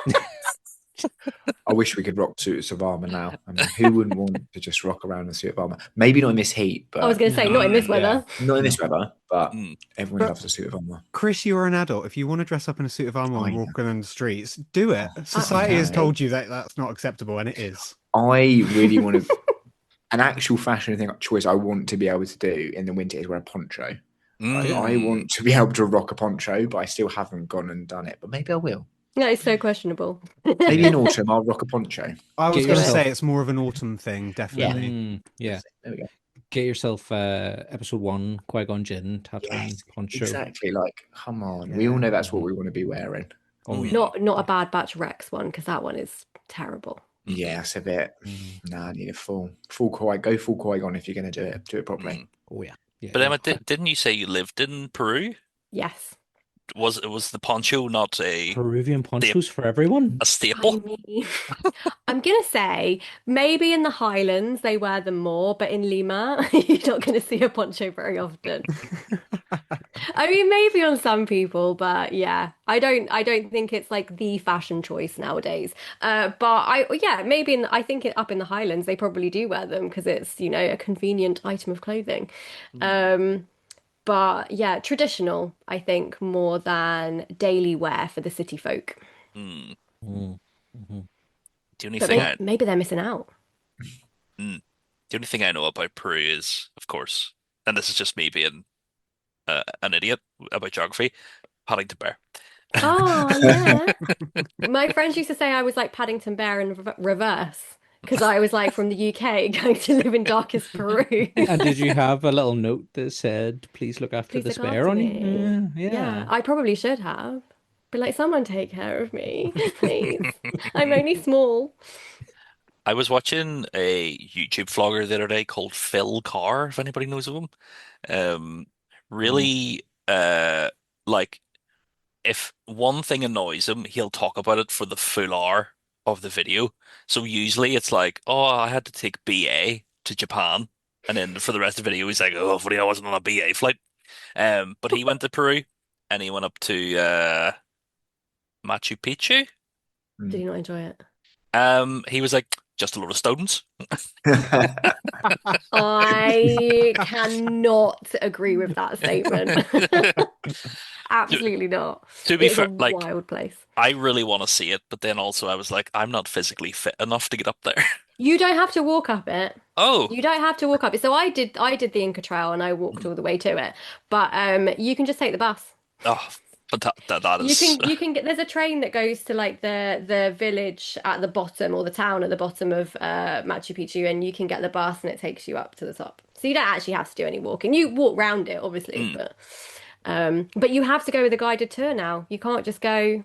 I wish we could rock suits of armor now. I mean, who wouldn't want to just rock around in a suit of armor? Maybe not in this heat, I was but going to say, not in this Yeah. weather. not in this weather. But Mm. everyone But- loves a suit of armor. Chris, you're an adult. If you want to dress up in a suit of armor and I walk around the streets, do it. Oh, Society has okay. told you that that's not acceptable, and it is. I really want to. An actual fashion thing choice I want to be able to do in the winter is wear a poncho. I want to be able to rock a poncho, but I still haven't gone and done it. But maybe I will. No, it's so questionable. Maybe in autumn I'll rock a poncho. I was Get going to yourself- say it's more of an autumn thing, definitely. Yeah. There we go. Get yourself episode 1 Qui-Gon Jinn tattoo Yes, poncho. exactly. Like, come on. We all know that's what we want to be wearing. Oh, yeah. Not a Bad Batch Rex one, because that one is terrible. Yeah, that's a bit. No, I need a full Qui full Qui-Gon if you're going to do it. Do it properly. Oh yeah. Yeah. But Emma, didn't you say you lived in Peru? Yes. Was the poncho not a Peruvian ponchos for everyone. a staple? I mean, I'm gonna say maybe in the Highlands they wear them more, but in Lima you're not gonna see a poncho very often. I mean, maybe on some people, but yeah, I don't think it's like the fashion choice nowadays. Maybe I think up in the Highlands they probably do wear them because it's a convenient item of clothing. But yeah, traditional, I think, more than daily wear for the city folk. Mm. Mm-hmm. The only But thing maybe they're missing out. the only thing I know about Peru is, of course, and this is just me being an idiot about geography, Paddington Bear. Oh, yeah. My friends used to say I was like Paddington Bear in reverse because I was like from the UK going to live in darkest Peru. And did you have a little note that said, "Please look after Please this look bear after on you"? me. Yeah. I probably should have. But like, someone take care of me, please. I'm only small. I was watching a YouTube vlogger the other day called Phil Carr, if anybody knows of him. Really, like if one thing annoys him, he'll talk about it for the full hour of the video. So usually it's like, oh, I had to take BA to Japan, and then for the rest of the video, he's like, oh, funny, I wasn't on a BA flight. But he went to Peru, and he went up to Machu Picchu. Did you not enjoy it? He was like, just a lot of stones. I cannot agree with that statement. Absolutely not. To be It's fair, a like wild place. I really want to see it, but then also I was like, I'm not physically fit enough to get up there. You don't have to walk up it. Oh, You don't have to walk up it. So I did the Inca Trail and I walked all the way to it. But you can just take the bus. oh, but that You is can get there's a train that goes to like the village at the bottom or the town at the bottom of Machu Picchu, and you can get the bus and it takes you up to the top. So you don't actually have to do any walking. You walk round it, obviously, but you have to go with a guided tour now. You can't just go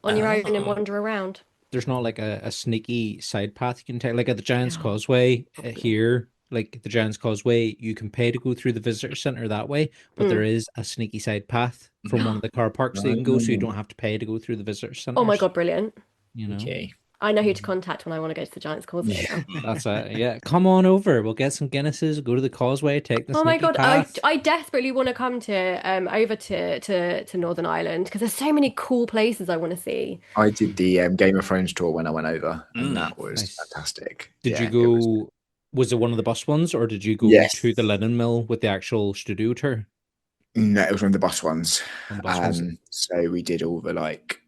on your own and wander around. There's not like a sneaky side path you can take, like at the Giant's Causeway here. Like the Giant's Causeway, you can pay to go through the visitor center that way, but there is a sneaky side path from one of the car parks that you can go, so you don't have to pay to go through the visitor center. Oh my God, brilliant. You know, Okay. I know who to contact when I want to go to the Giant's Causeway. now. that's it. Yeah, come on over. We'll get some Guinnesses. Go to the Causeway. Take the Oh my sneaky God, path. I desperately want to come to over to Northern Ireland because there's so many cool places I want to see. I did the Game of Thrones tour when I went over, and that was Nice. fantastic. Did Yeah, you it go? Was it one of the bus ones, or did you go Yes. to the linen mill with the actual studio tour? No, it was one of the bus ones. On the bus ones? So we did all the like.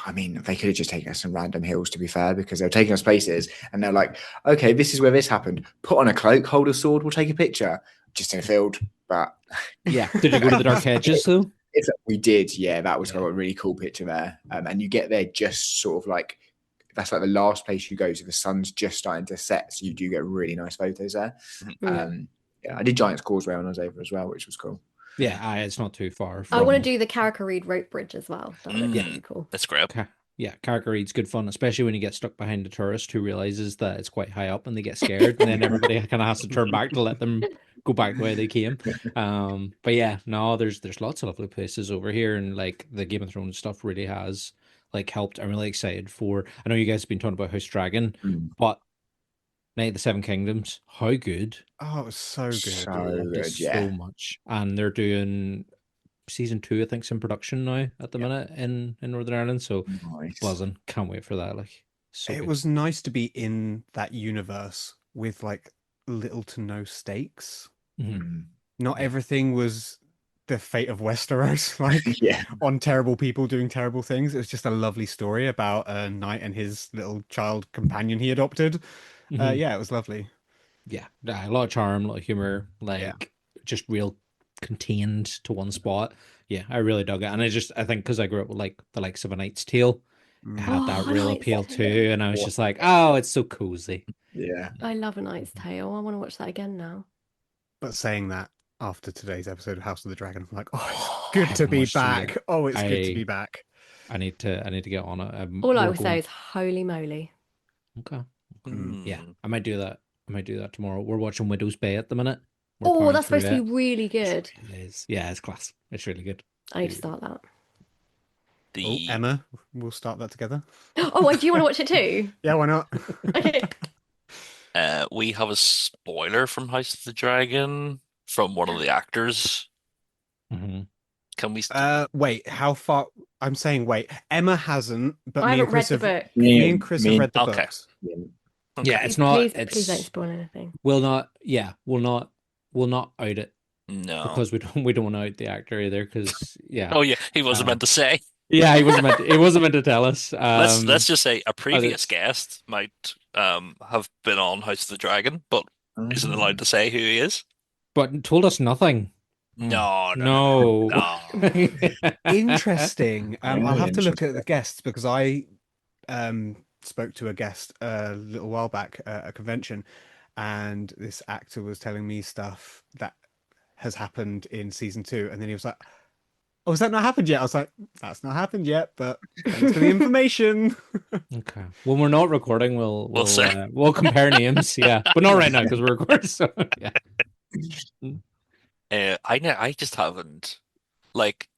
I mean, they could have just taken us some random hills, to be fair, because they were taking us places, and they're like, "Okay, this is where this happened. Put on a cloak, hold a sword, we'll take a picture." Just in a field, but Yeah. Did you go to the Dark Hedges though? we did. Yeah, that was got a really cool picture there, and you get there just sort of like that's like the last place you go to. The sun's just starting to set, so you do get really nice photos there. Yeah, I did Giant's Causeway when I was over as well, which was cool. Yeah, it's not too far I want to from. do the Carrick-a-Reed rope bridge as well. That looks really cool. That's great. Yeah, Carrick-a-Reed's good fun, especially when you get stuck behind a tourist who realizes that it's quite high up and they get scared, and then everybody kind of has to turn back to let them go back the way they came. But yeah, no, there's lots of lovely places over here, and like the Game of Thrones stuff really has like helped. I'm really excited for. I know you guys have been talking about House Dragon, but Night of the Seven Kingdoms, how good! Oh, it was so good. So Loved it good, yeah. so much, and they're doing season 2, I think, is in production now at the minute in Northern Ireland. So Nice. buzzing, can't wait for that. Like, so It good. was nice to be in that universe with like little to no stakes. Not everything was the fate of Westeros, like Yeah. on terrible people doing terrible things. It was just a lovely story about a knight and his little child companion he adopted. Yeah, it was lovely. Yeah, a lot of charm, a lot of humor, like just real contained to one spot. Yeah, I really dug it, and I think because I grew up with like the likes of A Knight's Tale, it had that Oh, real Knight's appeal Tale. too, and I was just like, oh, it's so cozy. Yeah. I love A Knight's Tale. I want to watch that again now. But saying that, after today's episode of House of the Dragon, I'm like, oh, it's good to be watched it back. yet. Oh, it's good to be back. I need to get on it. All I we're will say going- is holy moly. Okay. Yeah, I might do that. I might do that tomorrow. We're watching Widow's Bay at the minute. We're Oh, powering that's supposed through to be really good. It is. Yeah, it's class. It's really good. I need to start that. Oh, Emma, we'll start that together. Oh, wait, do you want to watch it too? Yeah, why not? Okay. We have a spoiler from House of the Dragon from one of the actors. Can we? Wait, how far? I'm saying wait. Emma hasn't, but I me and haven't read Chris the have. book. Me and Chris have me- read the Okay. books. Okay. Yeah, it's not. Please don't spoil anything. We'll not. Yeah, we'll not out it No. because we don't want to out the actor either. Because yeah. Oh yeah, he wasn't meant to say. Yeah, he wasn't meant. He wasn't meant to tell us. Let's just say a previous it's- guest might have been on House of the Dragon, but isn't allowed to say who he is. But told us nothing. No. Interesting. I'll have to look at the Interesting. guests because I spoke to a guest a little while back at a convention, and this actor was telling me stuff that has happened in season 2, and then he was like, "Oh, has that not happened yet?" I was like, "That's not happened yet, but thanks for the information." Okay. When we're not recording, we'll say. we'll compare names. Yeah, but not right now because we're recording. So yeah. I just haven't, like,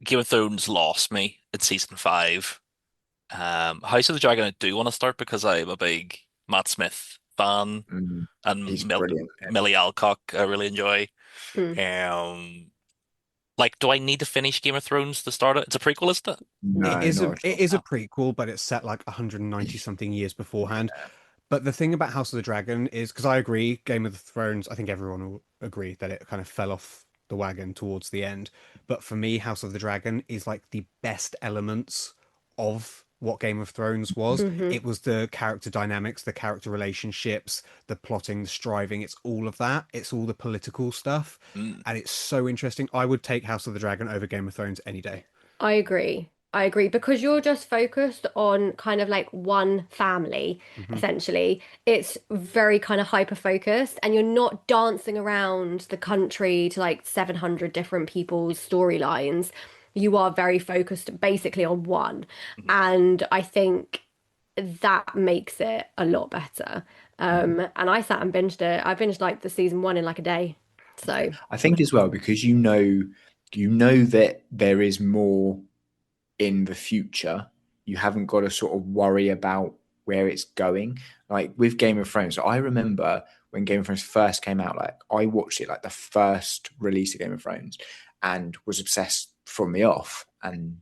Game of Thrones lost me at season 5. House of the Dragon I do want to start because I'm a big Matt Smith fan, and He's brilliant. Millie Alcock I really enjoy. Mm. Like, do I need to finish Game of Thrones to start it? It's a prequel, isn't it? No, It is not at it is a prequel, but it's set like 190 something years beforehand. But the thing about House of the Dragon is, because I agree, Game of Thrones, I think everyone will agree that it kind of fell off the wagon towards the end. But for me, House of the Dragon is like the best elements of what Game of Thrones was. It was the character dynamics, the character relationships, the plotting, the striving. It's all of that. It's all the political stuff. And it's so interesting. I would take House of the Dragon over Game of Thrones any day. I agree because you're just focused on kind of like one family, essentially. It's very kind of hyper focused, and you're not dancing around the country to like 700 different people's storylines. You are very focused basically on one. And I think that makes it a lot better. And I sat and binged it. I binged like the season 1 in like a day. So I think as well, because you know that there is more in the future. You haven't got to sort of worry about where it's going. Like with Game of Thrones, so I remember when Game of Thrones first came out, like I watched it like the first release of Game of Thrones and was obsessed from the off. And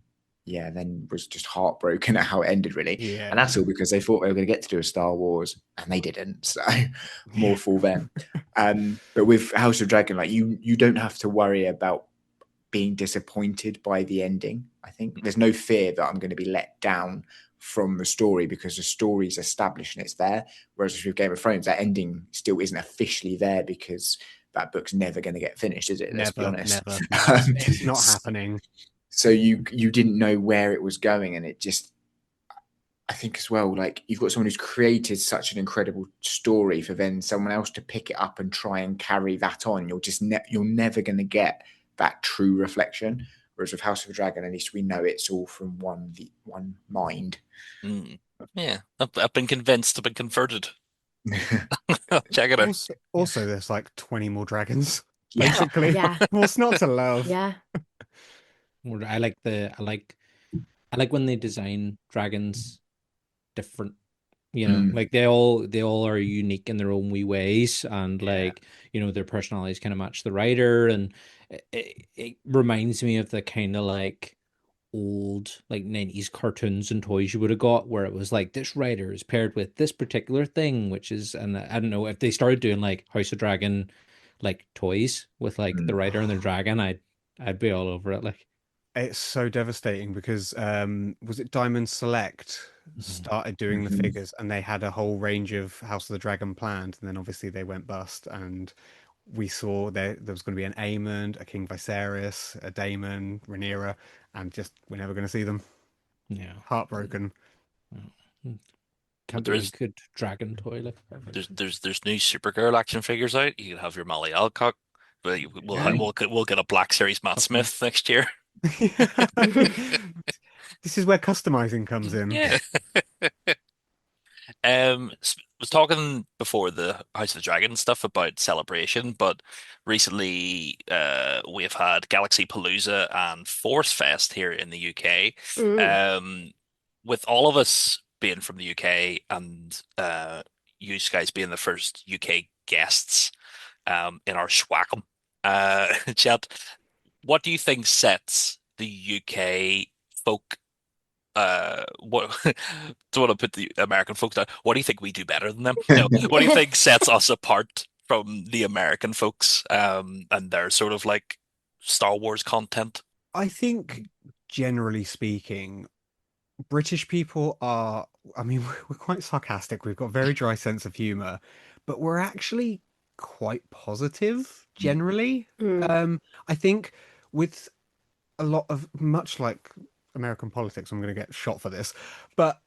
yeah, then was just heartbroken at how it ended, really. Yeah. And that's all because they thought they were going to get to do a Star Wars and they didn't. So more for them. But with House of Dragon, like you don't have to worry about being disappointed by the ending. I think there's no fear that I'm going to be let down from the story because the story's established and it's there. Whereas with Game of Thrones, that ending still isn't officially there because that book's never going to get finished, is it? Let's be honest. Never. It's not happening. So you didn't know where it was going, and it just, I think as well, like you've got someone who's created such an incredible story for then someone else to pick it up and try and carry that on. You're never going to get that true reflection. Whereas with House of the Dragon, at least we know it's all from one mind. Yeah, I've been convinced. I've been converted. Check it out. Also, there's like 20 more dragons. Yeah. Basically, Yeah. what's not to love? Yeah. I like when they design dragons different. Like they all are unique in their own wee ways, and like their personalities kind of match the writer, and it reminds me of the kind of like old like 90s cartoons and toys you would have got, where it was like this writer is paired with this particular thing, and I don't know if they started doing like House of Dragon like toys with like the writer and the dragon, I'd be all over it. Like, It's so devastating because was it Diamond Select started doing the figures, and they had a whole range of House of the Dragon planned, and then obviously they went bust, and we saw there was going to be an Aemond, a King Viserys, a Daemon, Rhaenyra, and just we're never going to see them. yeah, Heartbroken. can't There be a is good dragon toy. Like, there's new Supergirl action figures out. You can have your Molly Alcock, but Yeah. we'll get a Black Series Matt Smith next year. This is where customizing comes in. Yeah. Was talking before the House of the Dragon stuff about celebration, but recently we've had Galaxy Palooza and Force Fest here in the UK. With all of us being from the UK and you guys being the first UK guests in our SW.C.A.M chat, what do you think sets the UK folk what don't want to put the American folk down. What do you think we do better than them? No, what do you think sets us apart from the American folks and their sort of like Star Wars content? I think, generally speaking, British people are, I mean, we're quite sarcastic. We've got a very dry sense of humor, but we're actually quite positive generally. I think with a lot of, much like American politics, I'm going to get shot for this, but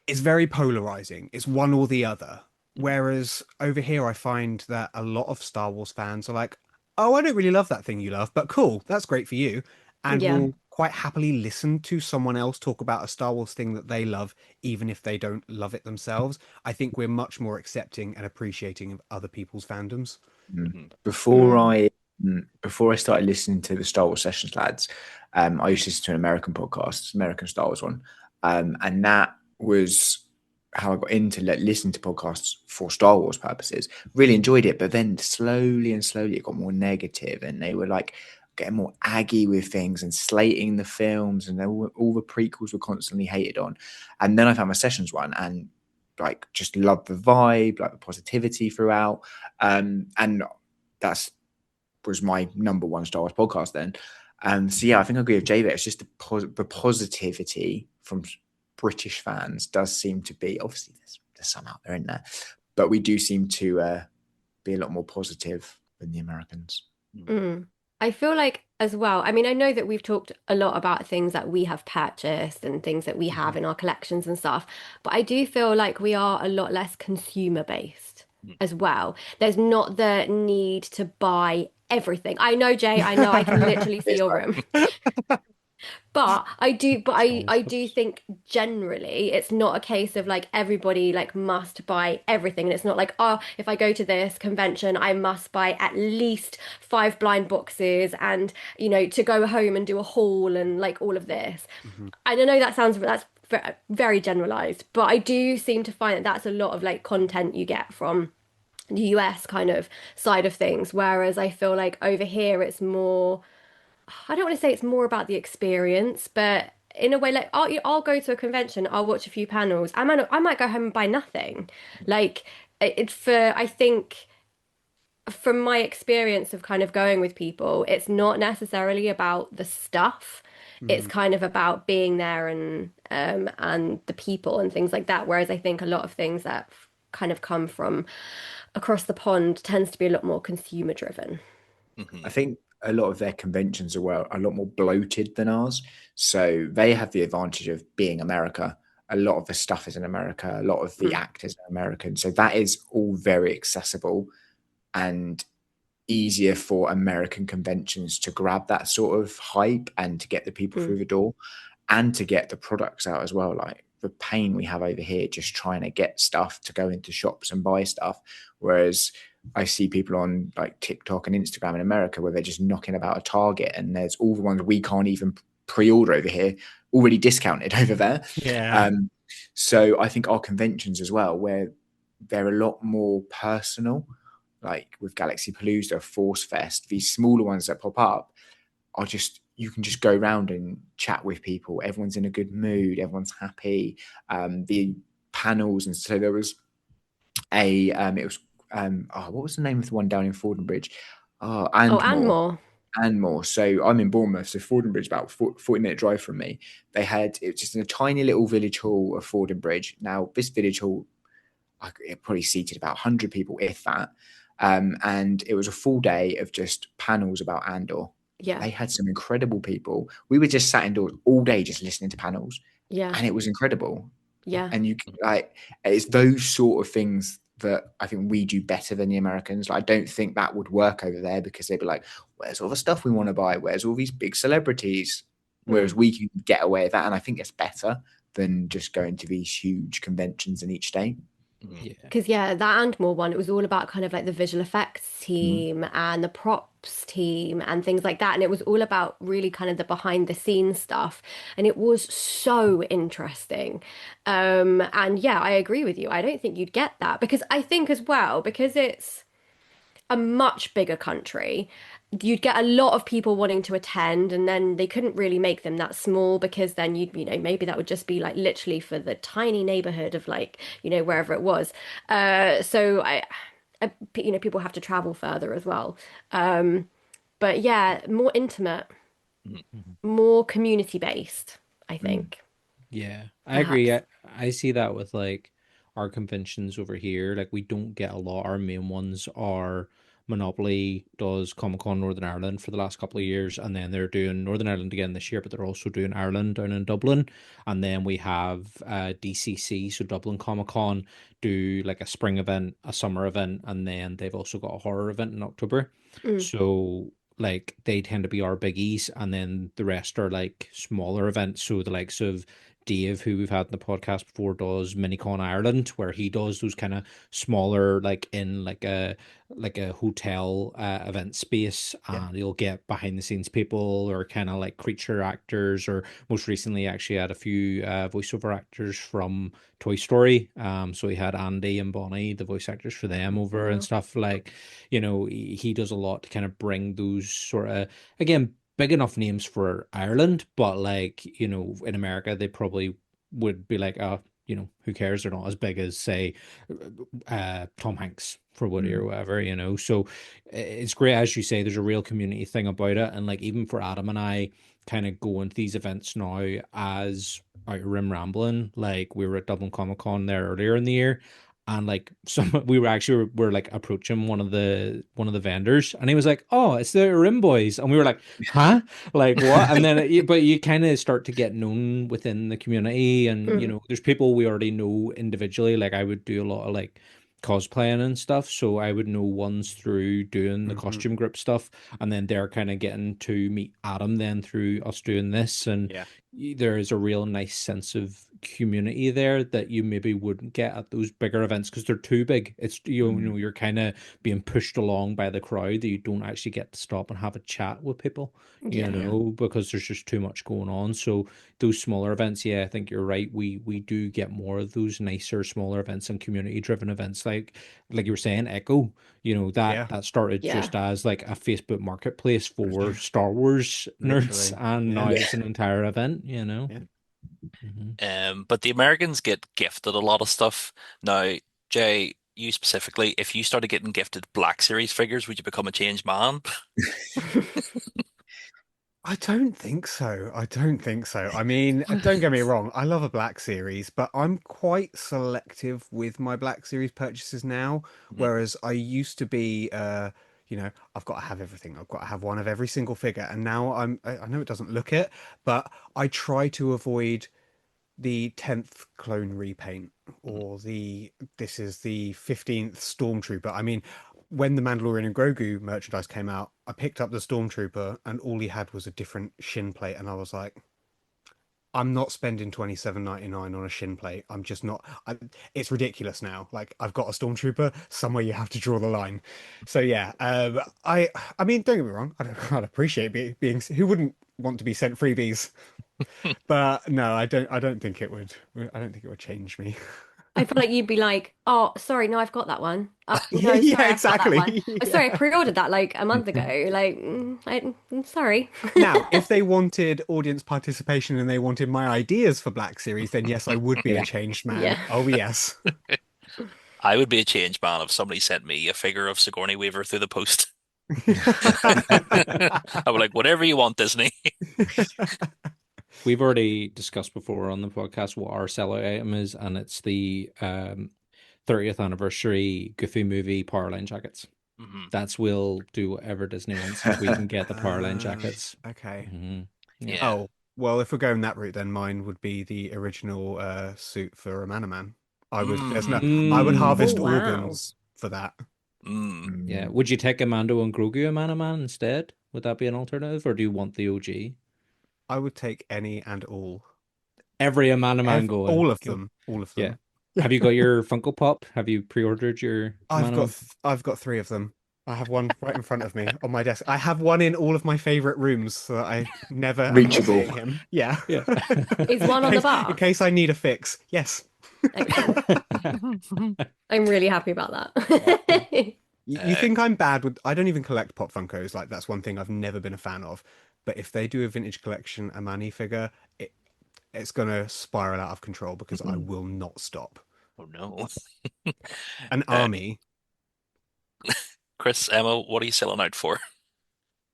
it's very polarizing. It's one or the other. Whereas over here, I find that a lot of Star Wars fans are like, oh, I don't really love that thing you love, but cool, that's great for you. And Yeah. will quite happily listen to someone else talk about a Star Wars thing that they love, even if they don't love it themselves. I think we're much more accepting and appreciating of other people's fandoms. Before I started listening to the Star Wars Sessions lads, I used to listen to an American podcast, American Star Wars one, and that was how I got into listening to podcasts for Star Wars purposes. Really enjoyed it, but then slowly it got more negative, and they were like getting more aggy with things and slating the films, and all the prequels were constantly hated on. And then I found my Sessions one, and like just loved the vibe, like the positivity throughout, and that's was my number one Star Wars podcast then. So yeah, I think I agree with Jay there. It's just the positivity from British fans does seem to be, obviously there's some out there, isn't there? But we do seem to be a lot more positive than the Americans. I feel like as well, I mean, I know that we've talked a lot about things that we have purchased and things that we have in our collections and stuff, but I do feel like we are a lot less consumer based as well. There's not the need to buy everything. I know, Jay, I know I can literally see your room. But I do think generally it's not a case of like everybody like must buy everything. And it's not like, oh, if I go to this convention, I must buy at least 5 blind boxes and, to go home and do a haul and like all of this. I don't know, that's very generalized, but I do seem to find that that's a lot of like content you get from the US kind of side of things. Whereas I feel like over here it's more, I don't want to say it's more about the experience, but in a way, like I'll go to a convention, I'll watch a few panels, I might go home and buy nothing. Like I think from my experience of kind of going with people, it's not necessarily about the stuff. It's kind of about being there and the people and things like that. Whereas I think a lot of things that kind of come from across the pond tends to be a lot more consumer driven. I think a lot of their conventions are a lot more bloated than ours. So they have the advantage of being America. A lot of the stuff is in America. A lot of the Mm. actors are American. So that is all very accessible and easier for American conventions to grab that sort of hype and to get the people through Mm. the door and to get the products out as well. Like the pain we have over here just trying to get stuff to go into shops and buy stuff. Whereas I see people on like TikTok and Instagram in America where they're just knocking about a Target and there's all the ones we can't even pre-order over here already discounted over there. Yeah. So I think our conventions as well, where they're a lot more personal, like with Galaxy Palooza, Force Fest, these smaller ones that pop up are just, you can just go around and chat with people. Everyone's in a good mood. Everyone's happy. The panels, and so there was it was what was the name of the one down in Fordingbridge? Oh, Oh, and and more. more. And more. So I'm in Bournemouth, so Fordingbridge about 40-minute drive from me. They had it was just in a tiny little village hall of Fordingbridge. Now this village hall, it probably seated about 100 people, if that. And it was a full day of just panels about Andor. Yeah. They had some incredible people. We were just sat indoors all day just listening to panels, Yeah. and it was incredible. Yeah. And it's those sort of things that I think we do better than the Americans. Like, I don't think that would work over there because they'd be like, where's all the stuff we want to buy? Where's all these big celebrities? Whereas Mm. we can get away with that. And I think it's better than just going to these huge conventions in each state. Yeah. Because that and more one, it was all about kind of like the visual effects team and the props team and things like that. And it was all about really kind of the behind the scenes stuff. And it was so interesting. And yeah, I agree with you. I don't think you'd get that because I think as well, because it's a much bigger country, you'd get a lot of people wanting to attend, and then they couldn't really make them that small because then maybe that would just be like literally for the tiny neighborhood of like, wherever it was. So people have to travel further as well. But yeah, more intimate, Mhm. more community based, I think, Yeah, I agree. perhaps. I see that with like our conventions over here. Like we don't get a lot. Our main ones are Monopoly does Comic Con Northern Ireland for the last couple of years, and then they're doing Northern Ireland again this year, but they're also doing Ireland down in Dublin. And then we have DCC, so Dublin Comic Con, do like a spring event, a summer event, and then they've also got a horror event in October. Mm, So like they tend to be our biggies, and then the rest are like smaller events. So the likes of Dave, who we've had in the podcast before, does Minicon Ireland, where he does those kind of smaller, like in like a hotel event space, Yeah. and you'll get behind the scenes people or kind of like creature actors, or most recently actually had a few voiceover actors from Toy Story. So he had Andy and Bonnie, the voice actors for them, over and Wow. stuff. Like, he does a lot to kind of bring those sort of, again, big enough names for Ireland, but like, in America, they probably would be like, who cares? They're not as big as, say, Tom Hanks for Woody or whatever, So it's great, as you say, there's a real community thing about it. And like, even for Adam and I kind of go into these events now as Outer Rim Rambling, like we were at Dublin Comic Con there earlier in the year. And like we were like approaching one of the vendors, and he was like, "Oh, it's the Rim Boys," and we were like, "Huh? Like what?" And then, but you kind of start to get known within the community, and mm, there's people we already know individually. Like I would do a lot of like cosplaying and stuff, so I would know ones through doing the Hmm. costume group stuff, and then they're kind of getting to meet Adam then through us doing this, and Yeah. there is a real nice sense of community there that you maybe wouldn't get at those bigger events because they're too big. It's you're kind of being pushed along by the crowd that you don't actually get to stop and have a chat with people, yeah. Yeah. because there's just too much going on. So those smaller events, yeah, I think you're right. We do get more of those nicer, smaller events and community driven events like you were saying, Echo, that Yeah. that started Yeah. just as like a Facebook marketplace for Star Wars nerds, Literally. and now Yeah. it's an entire event. Yeah. Hmm. But the Americans get gifted a lot of stuff. Now, Jay, you specifically, if you started getting gifted Black Series figures, would you become a changed man? I don't think so. I don't think so. I mean, don't get me wrong, I love a Black Series, but I'm quite selective with my Black Series purchases now. Mhm. Whereas I used to be, I've got to have everything. I've got to have one of every single figure. And now I know it doesn't look it, but I try to avoid the 10th clone repaint, or this is the 15th Stormtrooper. I mean, when the Mandalorian and Grogu merchandise came out, I picked up the Stormtrooper and all he had was a different shin plate, and I was like, I'm not spending $27.99 on a shin plate. I'm just not. It's ridiculous now. Like, I've got a Stormtrooper. Somewhere you have to draw the line. So yeah, I mean, don't get me wrong. I'd appreciate being. Who wouldn't want to be sent freebies? But no, I don't. I don't think it would. I don't think it would change me. I feel like you'd be like, oh, sorry, no, I've got that one. Oh, no, Yeah, sorry, yeah, I've got that exactly. one. Oh, sorry, I pre-ordered that like a month ago. Like, I'm sorry. Now, if they wanted audience participation and they wanted my ideas for Black Series, then yes, I would be a changed man. Yeah. Oh yes. I would be a changed man if somebody sent me a figure of Sigourney Weaver through the post. I would like, whatever you want, Disney. We've already discussed before on the podcast what our sellout item is, and it's the 30th anniversary Goofy movie Powerline jackets. We'll do whatever Disney wants if we can get the Powerline jackets. Okay. Yeah. Oh, well, if we're going that route, then mine would be the original suit for Amanaman. I would I would harvest Oh, wow. organs for that. Yeah. Would you take a Mando and Grogu Amanaman instead? Would that be an alternative, or do you want the OG? I would take any and all. Every Amanaman going. All of them. All of them. Yeah. Have you got your Funko Pop? Have you pre-ordered your Amanaman? I've got 3 of them. I have one right in front of me on my desk. I have one in all of my favorite rooms so that I never Reachable. see him. Yeah. Is one on the bar? In case I need a fix. Yes. I'm really happy about that. You think I'm bad with... I don't even collect Pop Funkos. Like, that's one thing I've never been a fan of. But if they do a vintage collection Amani figure, it's going to spiral out of control because I will not stop. Oh, no. An army. Chris, Emma, what are you selling out for?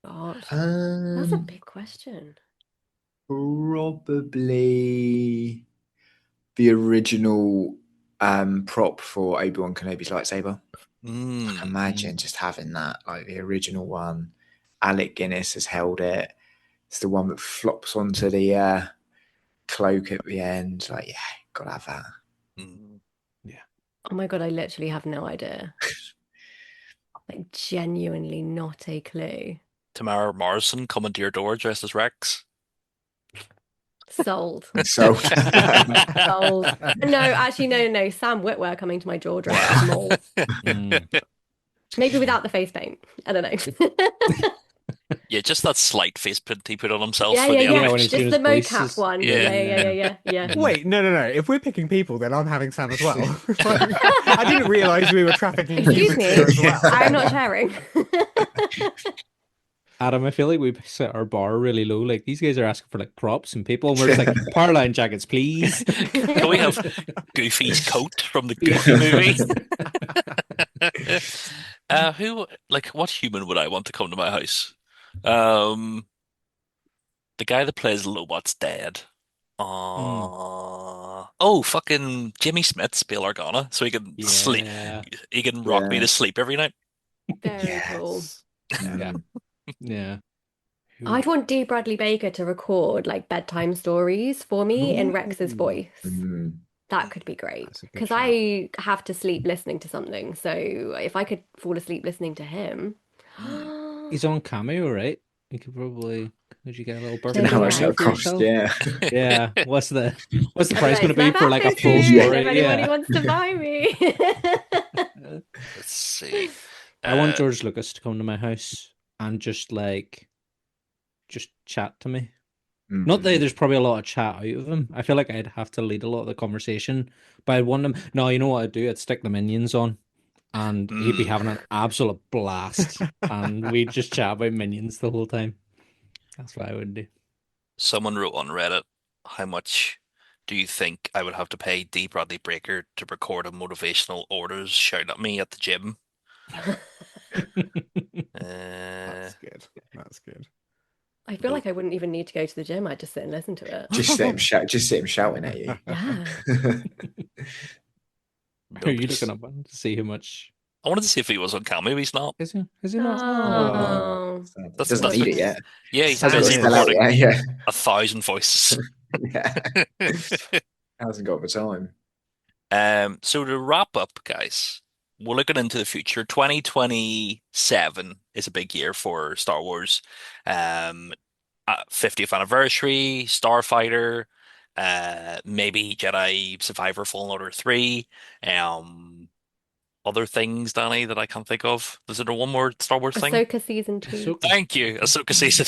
God, that's a big question. Probably the original prop for Obi-Wan Kenobi's lightsaber. Imagine just having that, like the original one. Alec Guinness has held it. It's the one that flops onto the cloak at the end. Like, yeah, gotta have that. Yeah. Oh my God, I literally have no idea. Like, genuinely not a clue. Tamara Morrison coming to your door dressed as Rex. Sold. So Sold. No, actually, no. Sam Witwer coming to my door dressed as Maul. Maybe without the face paint. I don't know. Yeah, just that slight face paint he put on himself Yeah, for the animation. Just the mocap one. Yeah. Wait, no. If we're picking people, then I'm having Sam as well. I didn't realise we were trafficking Excuse me, as well. I'm not sharing. Adam, I feel like we set our bar really low. Like, these guys are asking for like props and people, and we're just like, Powerline jackets, please. Can we have Goofy's coat from the Goofy movie? What human would I want to come to my house? The guy that plays Lobot's dead. Fucking Jimmy Smith's Bail Organa, so he can sleep. He can rock me to sleep every night. Very cool. Yeah. I'd want Dee Bradley Baker to record like bedtime stories for me in Rex's voice. That could be great because I have to sleep listening to something. So if I could fall asleep listening to him, he's on Cameo, right? You could probably. Would you get a little birthday? How much that cost? Yeah. Yeah. What's the price going to be for like a full If story? anybody wants to buy me. Let's see. I want George Lucas to come to my house and just chat to me. Not that there's probably a lot of chat out of him. I feel like I'd have to lead a lot of the conversation, but I'd want him. No, you know what I'd do? I'd stick the Minions on, and he'd be having an absolute blast, and we'd just chat about Minions the whole time. That's what I would do. Someone wrote on Reddit, how much do you think I would have to pay Dee Bradley Baker to record a motivational orders shouting at me at the gym? That's good. That's good. I feel like I wouldn't even need to go to the gym. I'd just sit and listen to it. Just sit him shouting at you. Yeah. Are you looking up to see how much? I wanted to see if he was on Cameo. He's not. Is he not? Oh. Doesn't need it yet. Yeah, he's Hasn't busy got a spell out recording yet, yeah. 1,000 voices. Yeah. Hasn't got the time. So to wrap up, guys, we're looking into the future. 2027 is a big year for Star Wars. 50th anniversary, Starfighter, maybe Jedi Survivor Fallen Order 3, um, other things, Danny, that I can't think of. Is there one more Star Wars thing? Ahsoka season 2. Ahsoka. Thank you. Ahsoka season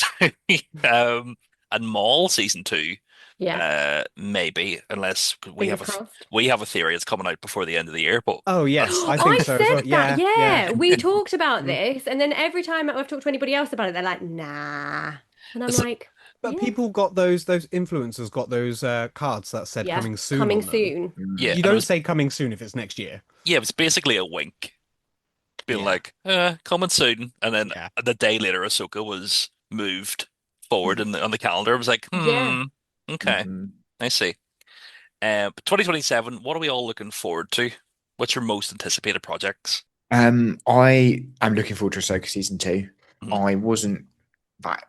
2. And Maul season 2. Yeah, Maybe, unless fingers crossed. we have a theory it's coming out before the end of the year, but Oh yes, I think I so as well. said that. Yeah, yeah. Yeah, we talked about Mm. this, and then every time I've talked to anybody else about it, they're like, "Nah," and I'm it's like, But "Yeah, people got those influencers got those cards that said yeah, coming soon coming on them. soon." yeah, You and don't say coming soon if it's next year. it was basically a wink, being Yeah, like, coming soon, and then yeah. the day later, Ahsoka was moved forward on the calendar. I was like, Yeah. okay, Mhm. I see. But 2027, what are we all looking forward to? What's your most anticipated projects? I am looking forward to Ahsoka season 2. Mhm, I wasn't that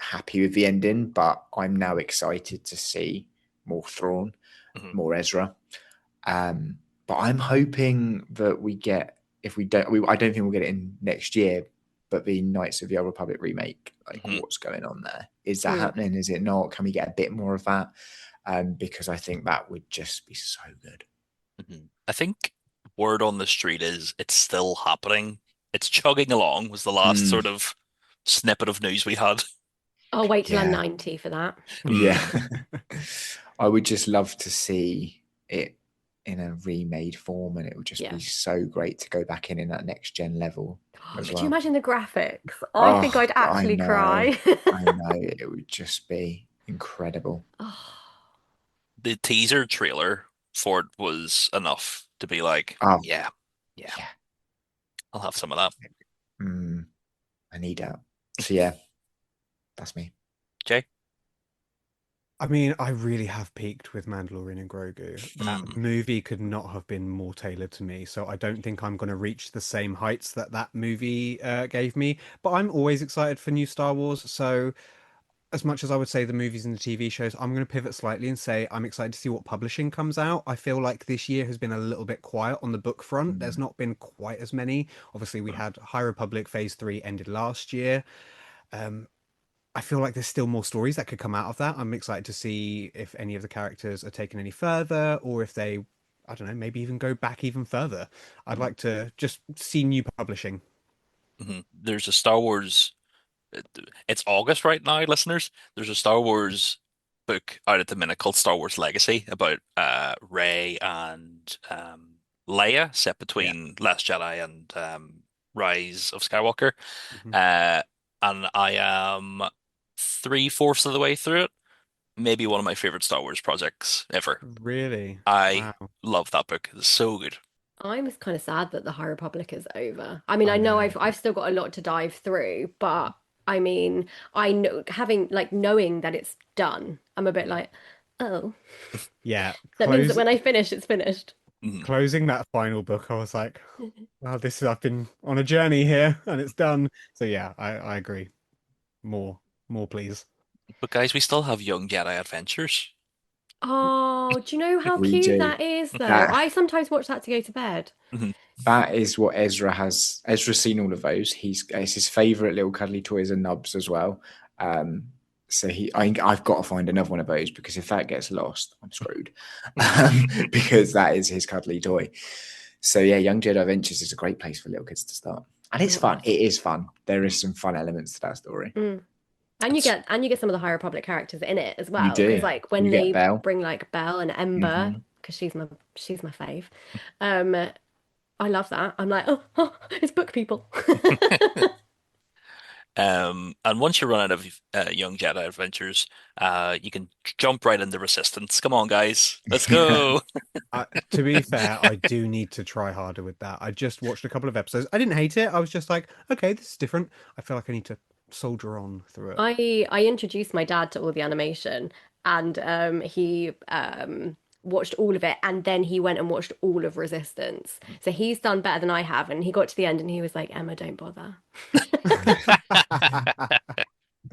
happy with the ending, but I'm now excited to see more Thrawn, mhm, more Ezra. But I'm hoping that we get, if we don't, I don't think we'll get it in next year, but the Knights of the Old Republic remake, like mhm. what's going on there? Is that Mm. happening? Is it not? Can we get a bit more of that? Because I think that would just be so good. I think word on the street is it's still happening. It's chugging along was the last Mm, sort of snippet of news we had. I'll wait till I'm yeah, 90 for that. yeah. Mm, I would just love to see it in a remade form, and it would just Yeah. be so great to go back in that next gen level as Could you well. imagine the graphics? I think Oh, I'd actually cry. I know. It would just be incredible. Oh, the teaser trailer for it was enough to be like, Oh, yeah, yeah, yeah. I'll have some of that. Mm, I need that. So yeah, that's me. Jay? I mean, I really have peaked with Mandalorian and Grogu. That Mm, movie could not have been more tailored to me, so I don't think I'm going to reach the same heights that that movie gave me. But I'm always excited for new Star Wars, so as much as I would say the movies and the TV shows, I'm going to pivot slightly and say I'm excited to see what publishing comes out. I feel like this year has been a little bit quiet on the book front. There's Mm, not been quite as many. Obviously, we had High Republic Phase 3 ended last year. Um, I feel like there's still more stories that could come out of that. I'm excited to see if any of the characters are taken any further or if they, I don't know, maybe even go back even further. I'd mm, like to just see new publishing. There's a Star Wars. It's August right now, listeners. There's a Star Wars book out at the minute called Star Wars Legacy about Rey and Leia, set Yeah. between Last Jedi and Rise of Skywalker. Mhm. Uh, and I am three-fourths of the way through it. Maybe one of my favorite Star Wars projects ever. Really? I Wow. love that book. It's so good. I'm kind of sad that the High Republic is over. I mean, I I know know. I've still got a lot to dive through, but I mean, I know having like knowing that it's done, I'm a bit like, oh, Yeah. that means that when I finish, it's finished. Mhm. Closing that final book, I was like, wow, this is I've been on a journey here and it's done. So yeah, I agree. More, more, please. But guys, we still have Young Jedi Adventures. Oh, do you know how we cute do that is, though? that. I sometimes watch that to go to bed. Mhm. That is what Ezra has. Ezra's seen all of those. It's his favorite little cuddly toys and nubs as well. So I've got to find another one of those because if that gets lost, I'm screwed. Because that is his cuddly toy. So yeah, Young Jedi Adventures is a great place for little kids to start, and it's fun. It is fun. There is some fun elements to that story. Mm. And you get some of the High Republic characters in it as You well. Because do. like when You get they Belle. bring like Belle and Ember, Mhm. because she's my fave. Um, I love that. I'm like, oh, it's book people. And once you run out of Young Jedi Adventures, you can jump right into Resistance. Come on, guys, let's go. To be fair, I do need to try harder with that. I just watched a couple of episodes. I didn't hate it. I was just like, okay, this is different. I feel like I need to soldier on through it. I introduced my dad to all the animation, and he watched all of it, and then he went and watched all of Resistance. So he's done better than I have, and he got to the end, and he was like, Emma, don't bother.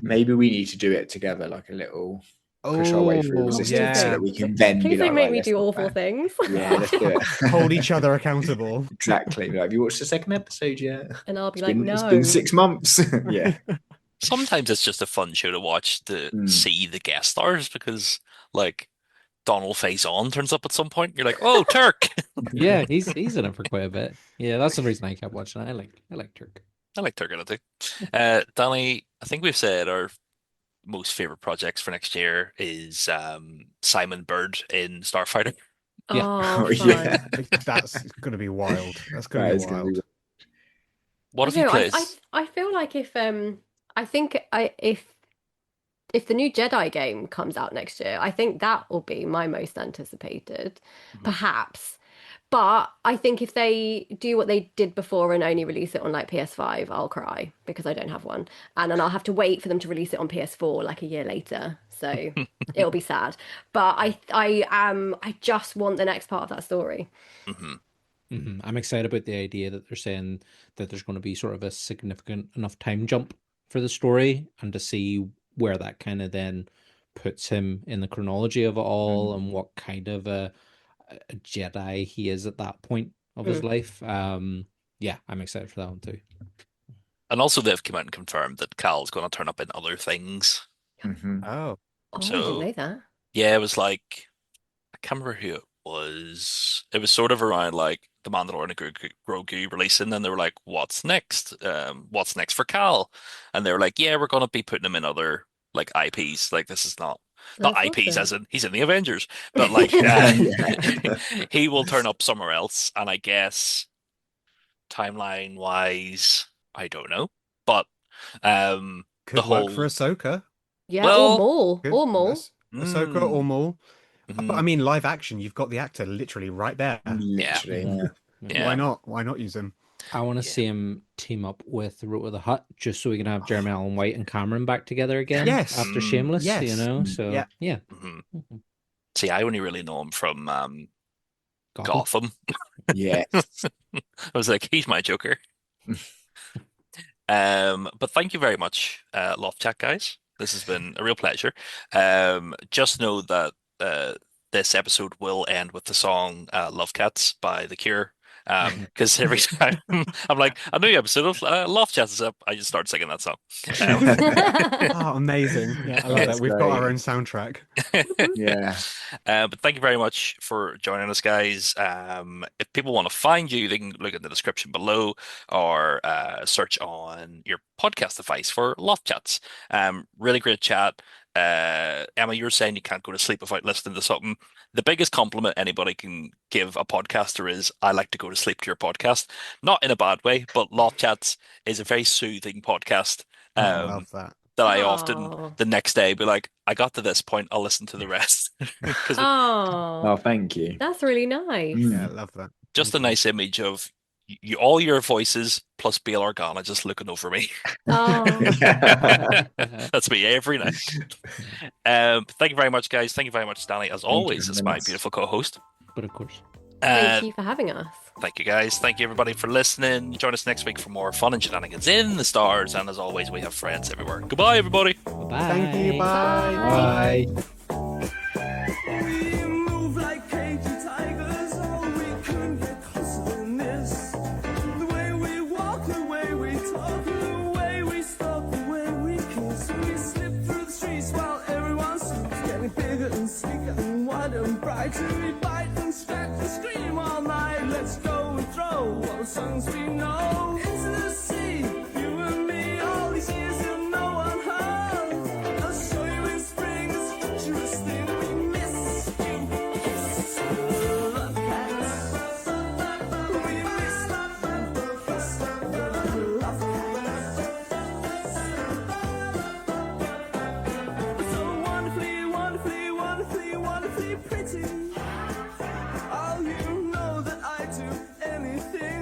Maybe we need to do it together, like a little push our way through Oh, resistance so yeah. that we can then be Please like, don't make right, me that's do not awful fair. things. Yeah, let's do it. Hold each other accountable. Exactly. Like, have you watched the second episode yet? And I'll be It's like, been no. 6 months. Yeah. Sometimes it's just a fun show to watch to Mm. see the guest stars because, like, Donald Faison turns up at some point. You're like, oh, Turk. Yeah, he's in it for quite a bit. Yeah, that's the reason I kept watching it. I like Turk. I like Turk in it too. Danny, I think we've said our most favorite projects for next year is Simon Bird in Starfighter. Yeah. Oh, Oh, fun. yeah. That's going to be wild. That's going That to be is gonna wild. What I have you don't know. played? I feel like if the new Jedi game comes out next year, I think that will be my most anticipated, perhaps. But I think if they do what they did before and only release it on like PS5, I'll cry because I don't have one. And then I'll have to wait for them to release it on PS4 like a year later. So it'll be sad. But I just want the next part of that story. I'm excited about the idea that they're saying that there's going to be sort of a significant enough time jump for the story, and to see where that kind of then puts him in the chronology of it all, and what kind of a Jedi he is at that point of his life. Yeah, I'm excited for that one too. And also, they've come out and confirmed that Cal's going to turn up in other things. Mhm. Oh. Oh, I So- didn't know that. Yeah, it was like, I can't remember who it was. It was sort of around like the Mandalorian and Grogu releasing, and they were like, "What's next? What's next for Cal?" And they were like, "Yeah, we're going to be putting him in other like IPs. Like this is not That's IPs awesome. as in he's in the Avengers, but like Yeah. he will turn up somewhere else." And I guess timeline wise, I don't know, but the Could whole work for Ahsoka. Yeah, Well, or Maul. Could- Or Maul. that's- Ahsoka or Maul. But I mhm, mean, live action, you've got the actor literally right there. Literally. Mhm. Yeah. yeah. Why not? Why not use him? I want to Yeah. see him team up with Root of the Hut, just so we can have Jeremy Allen White and Cameron back together again. Yes. After Mm, Shameless, you yes. know. So Yeah. yeah. mhm. Mhm. See, I only really know him from Gotham. Gotham. Yes. I was like, he's my Joker. But thank you very much, Loth Chat guys. This has been a real pleasure. Just know that this episode will end with the song Love Cats by The Cure. Because every time I'm like, a new episode of Loth Chats is up, I just start singing that song. Oh, amazing. Yeah, I love That's that. We've got our great. own soundtrack. Yeah. But thank you very much for joining us, guys. If people want to find you, they can look in the description below or search on your podcast device for Loth Chats. Really great chat. Emma, you're saying you can't go to sleep without listening to something. The biggest compliment anybody can give a podcaster is, I like to go to sleep to your podcast. Not in a bad way, but Loth Chats is a very soothing podcast. Oh, I love that. That I Aw. often the next day be like, I got to this point, I'll listen to the rest. Because Oh, Oh, thank you. that's really nice. Yeah, I love that. just a Thank you. nice image of you, all your voices plus Bail Organa just looking over me. Oh, That's me every night. Thank you very much, guys. Thank you very much, Danny, as always, for as having my us. beautiful co-host. But of course. thank you for having us. Thank you, guys. Thank you, everybody, for listening. Join us next week for more fun and shenanigans in the stars. And as always, we have friends everywhere. Goodbye, everybody. Bye. Thank you. Bye. We move like cagey tigers, oh, we couldn't get closer than this. The way we walk, the way we talk, the way we stop, the way we kiss. We slip through the streets while everyone sleeps, getting bigger and sleeker and wider and brighter. We bite and scratch and scream all night. Let's go and throw all the songs we know into the sea. You and me, all these years that no one heard. I'll show you in spring, it's a treacherous thing. We miss you. Kiss. Love cats. We miss love cats. So wonderfully, wonderfully, wonderfully, wonderfully pretty. Oh, you know that I do anything